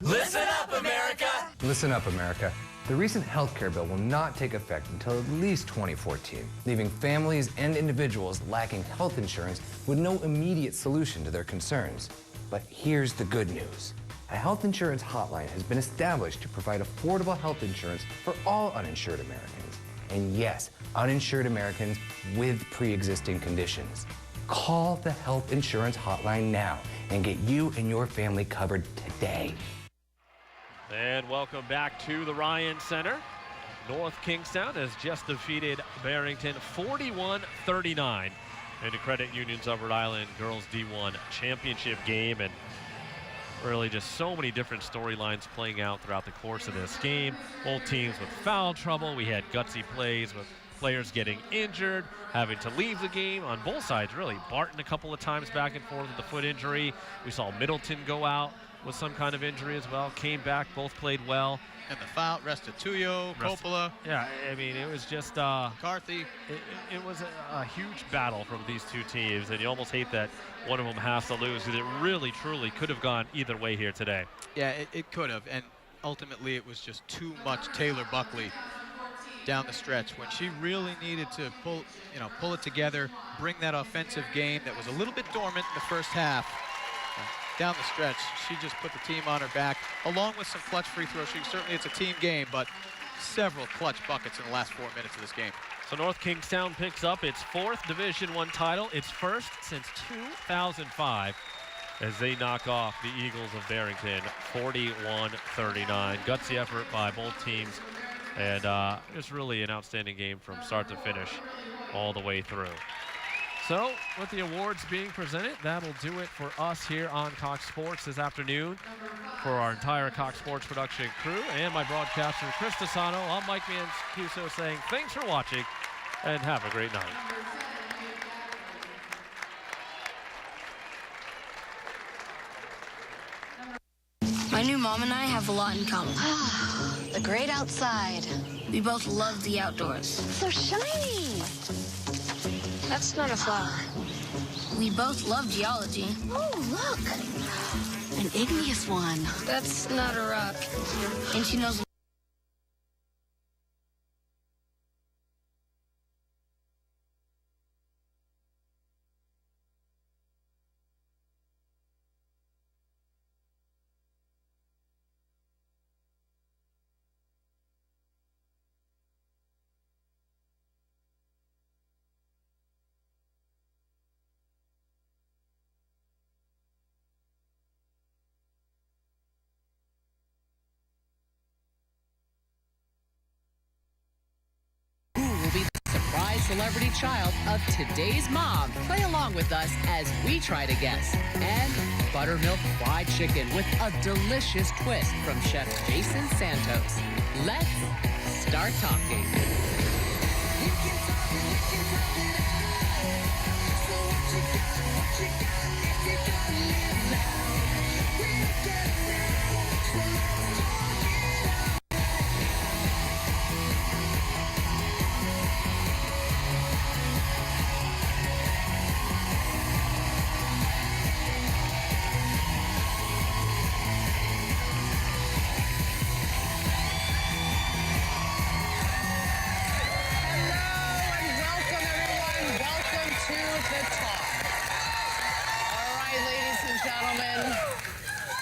Listen up, America! Listen up, America. The recent health care bill will not take effect until at least 2014, leaving families and individuals lacking health insurance with no immediate solution to their concerns. But here's the good news. A health insurance hotline has been established to provide affordable health insurance for all uninsured Americans. And yes, uninsured Americans with pre-existing conditions. Call the health insurance hotline now and get you and your family covered today. And welcome back to the Ryan Center. North Kingstown has just defeated Barrington 41-39 in the Credit Unions of Rhode Island Girls D1 Championship game. And really just so many different storylines playing out throughout the course of this game. Both teams with foul trouble. We had gutsy plays with players getting injured, having to leave the game on both sides, really. Barton a couple of times back and forth with the foot injury. We saw Middleton go out with some kind of injury as well. Came back, both played well. And the foul, Restituyo, Coppola. Yeah, I mean, it was just McCarthy. It was a huge battle from these two teams, and you almost hate that one of them has to lose, because it really, truly could have gone either way here today. Yeah, it could have, and ultimately it was just too much Taylor Buckley down the stretch when she really needed to pull it together, bring that offensive game that was a little bit dormant in the first half. Down the stretch, she just put the team on her back, along with some clutch free throw shooting. Certainly it's a team game, but several clutch buckets in the last 4 minutes of this game. So North Kingstown picks up its 4th Division I title, its first since 2005, as they knock off the Eagles of Barrington 41-39. Gutsy effort by both teams, and just really an outstanding game from start to finish all the way through. So, with the awards being presented, that'll do it for us here on Cox Sports this afternoon. For our entire Cox Sports production crew and my broadcaster, Chris Desano, I'm Mike Mancuso saying thanks for watching and have a great night. My new mom and I have a lot in common. The great outside. We both love the outdoors. So shiny. That's not a flower. We both love geology. Oh, look. An igneous one. That's not a rock. And she knows. Celebrity child of today's mom. Play along with us as we try to guess. And buttermilk fried chicken with a delicious twist from Chef Jason Santos. Let's start talking.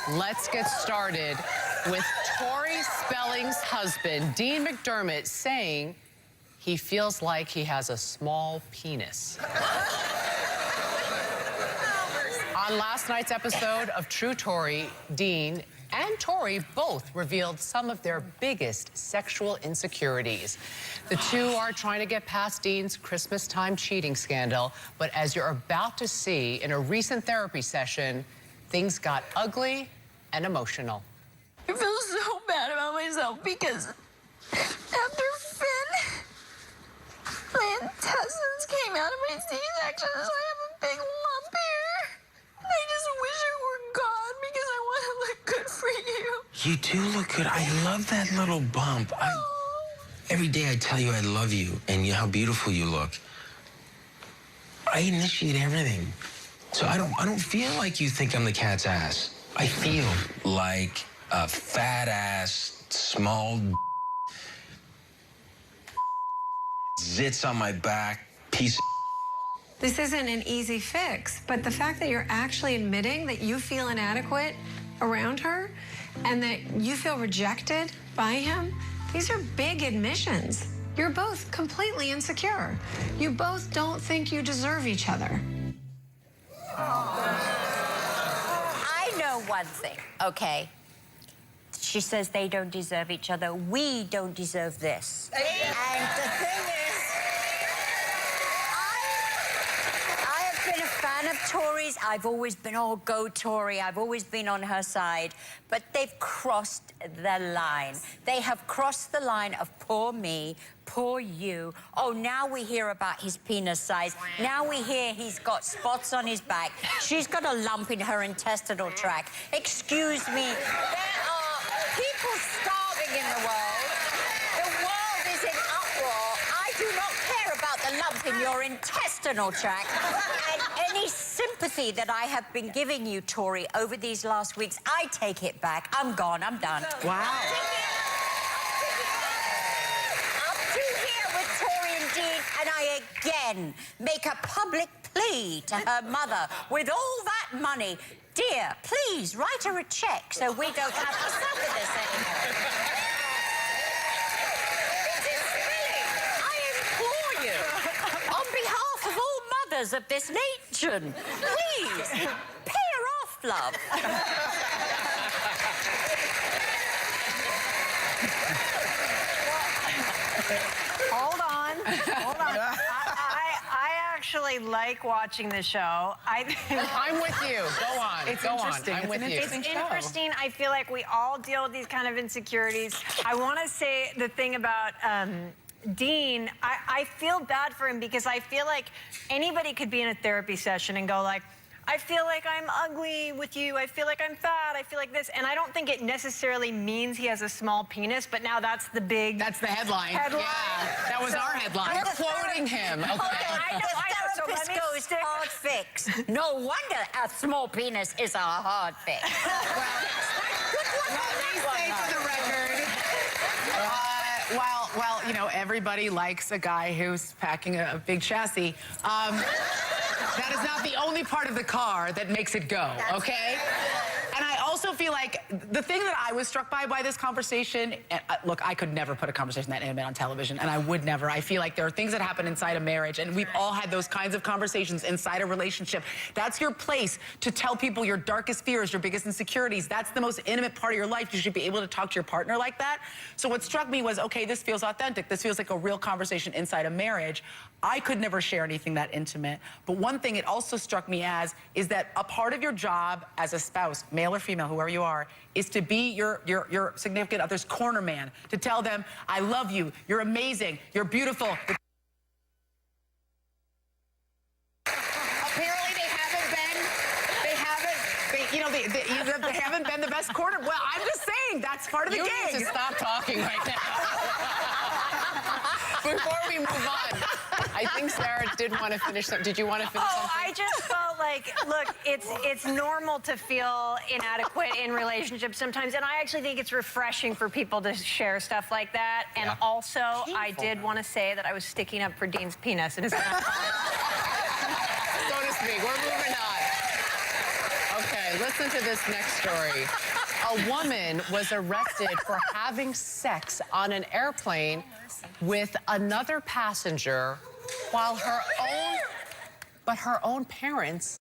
Let's get started with Tori Spelling's husband, Dean McDermott, saying he feels like he has a small penis. On last night's episode of True Tori, Dean and Tori both revealed some of their biggest sexual insecurities. The two are trying to get past Dean's Christmas time cheating scandal, but as you're about to see in a recent therapy session, things got ugly and emotional. I feel so bad about myself because after Finn, my intestines came out of my C-section, so I have a big lump here. I just wish it were gone because I want to look good for you. You do look good. I love that little bump. Every day I tell you I love you and how beautiful you look. I initiate everything. So I don't feel like you think I'm the cat's ass. I feel like a fat ass, small zits on my back, piece of. This isn't an easy fix, but the fact that you're actually admitting that you feel inadequate around her and that you feel rejected by him, these are big admissions. You're both completely insecure. You both don't think you deserve each other. I know one thing, okay? She says they don't deserve each other. We don't deserve this. And the thing is, I have been a fan of Tori's. I've always been, oh, go Tori. I've always been on her side. But they've crossed the line. They have crossed the line of poor me, poor you. Oh, now we hear about his penis size. Now we hear he's got spots on his back. She's got a lump in her intestinal tract. Excuse me. There are people starving in the world. The world is in uproar. I do not care about the lump in your intestinal tract. And any sympathy that I have been giving you, Tori, over these last weeks, I take it back. I'm gone. I'm done. Wow. And I again make a public plea to her mother with all that money. Dear, please write her a check so we don't have to suffer this anymore. This is thrilling. I implore you, on behalf of all mothers of this nation, please pay her off, love. Hold on. I actually like watching the show. I'm with you. Go on. It's Go interesting. on. I'm with you. It's interesting. I feel like we all deal with these kind of insecurities. I want to say the thing about Dean. I feel bad for him because I feel like anybody could be in a therapy session and go like, I feel like I'm ugly with you. I feel like I'm fat. I feel like this. And I don't think it necessarily means he has a small penis, but now that's the big... That's the headline. Yeah, that was our headline. We're quoting him. Okay. I know. So let me goes hard fix. No wonder a small penis is a hard fix. Let me say for the record, well, you know, everybody likes a guy who's packing a big chassis. That is not the only part of the car that makes it go, okay? And I also feel like the thing that I was struck by this conversation, and look, I could never put a conversation that intimate on television, and I would never. I feel like there are things that happen inside a marriage, and we've all had those kinds of conversations inside a relationship. That's your place to tell people your darkest fears, your biggest insecurities. That's the most intimate part of your life. You should be able to talk to your partner like that. So what struck me was, okay, this feels authentic. This feels like a real conversation inside a marriage. I could never share anything that intimate. But one thing it also struck me as is that a part of your job as a spouse, male or female, whoever you are, is to be your significant other's corner man, to tell them, I love you, you're amazing, you're beautiful. Apparently they haven't been the best corner. Well, I'm just saying, that's part of the gig. You need to stop talking right now. Before we move on, I think Sarah did want to finish something. Did you want to finish something? I just felt like, look, it's normal to feel inadequate in relationships sometimes, and I actually think it's refreshing for people to share stuff like that. And also, I did want to say that I was sticking up for Dean's penis. It is not so to speak. We're moving on. Okay, listen to this next story. A woman was arrested for having sex on an airplane with another passenger while her own parents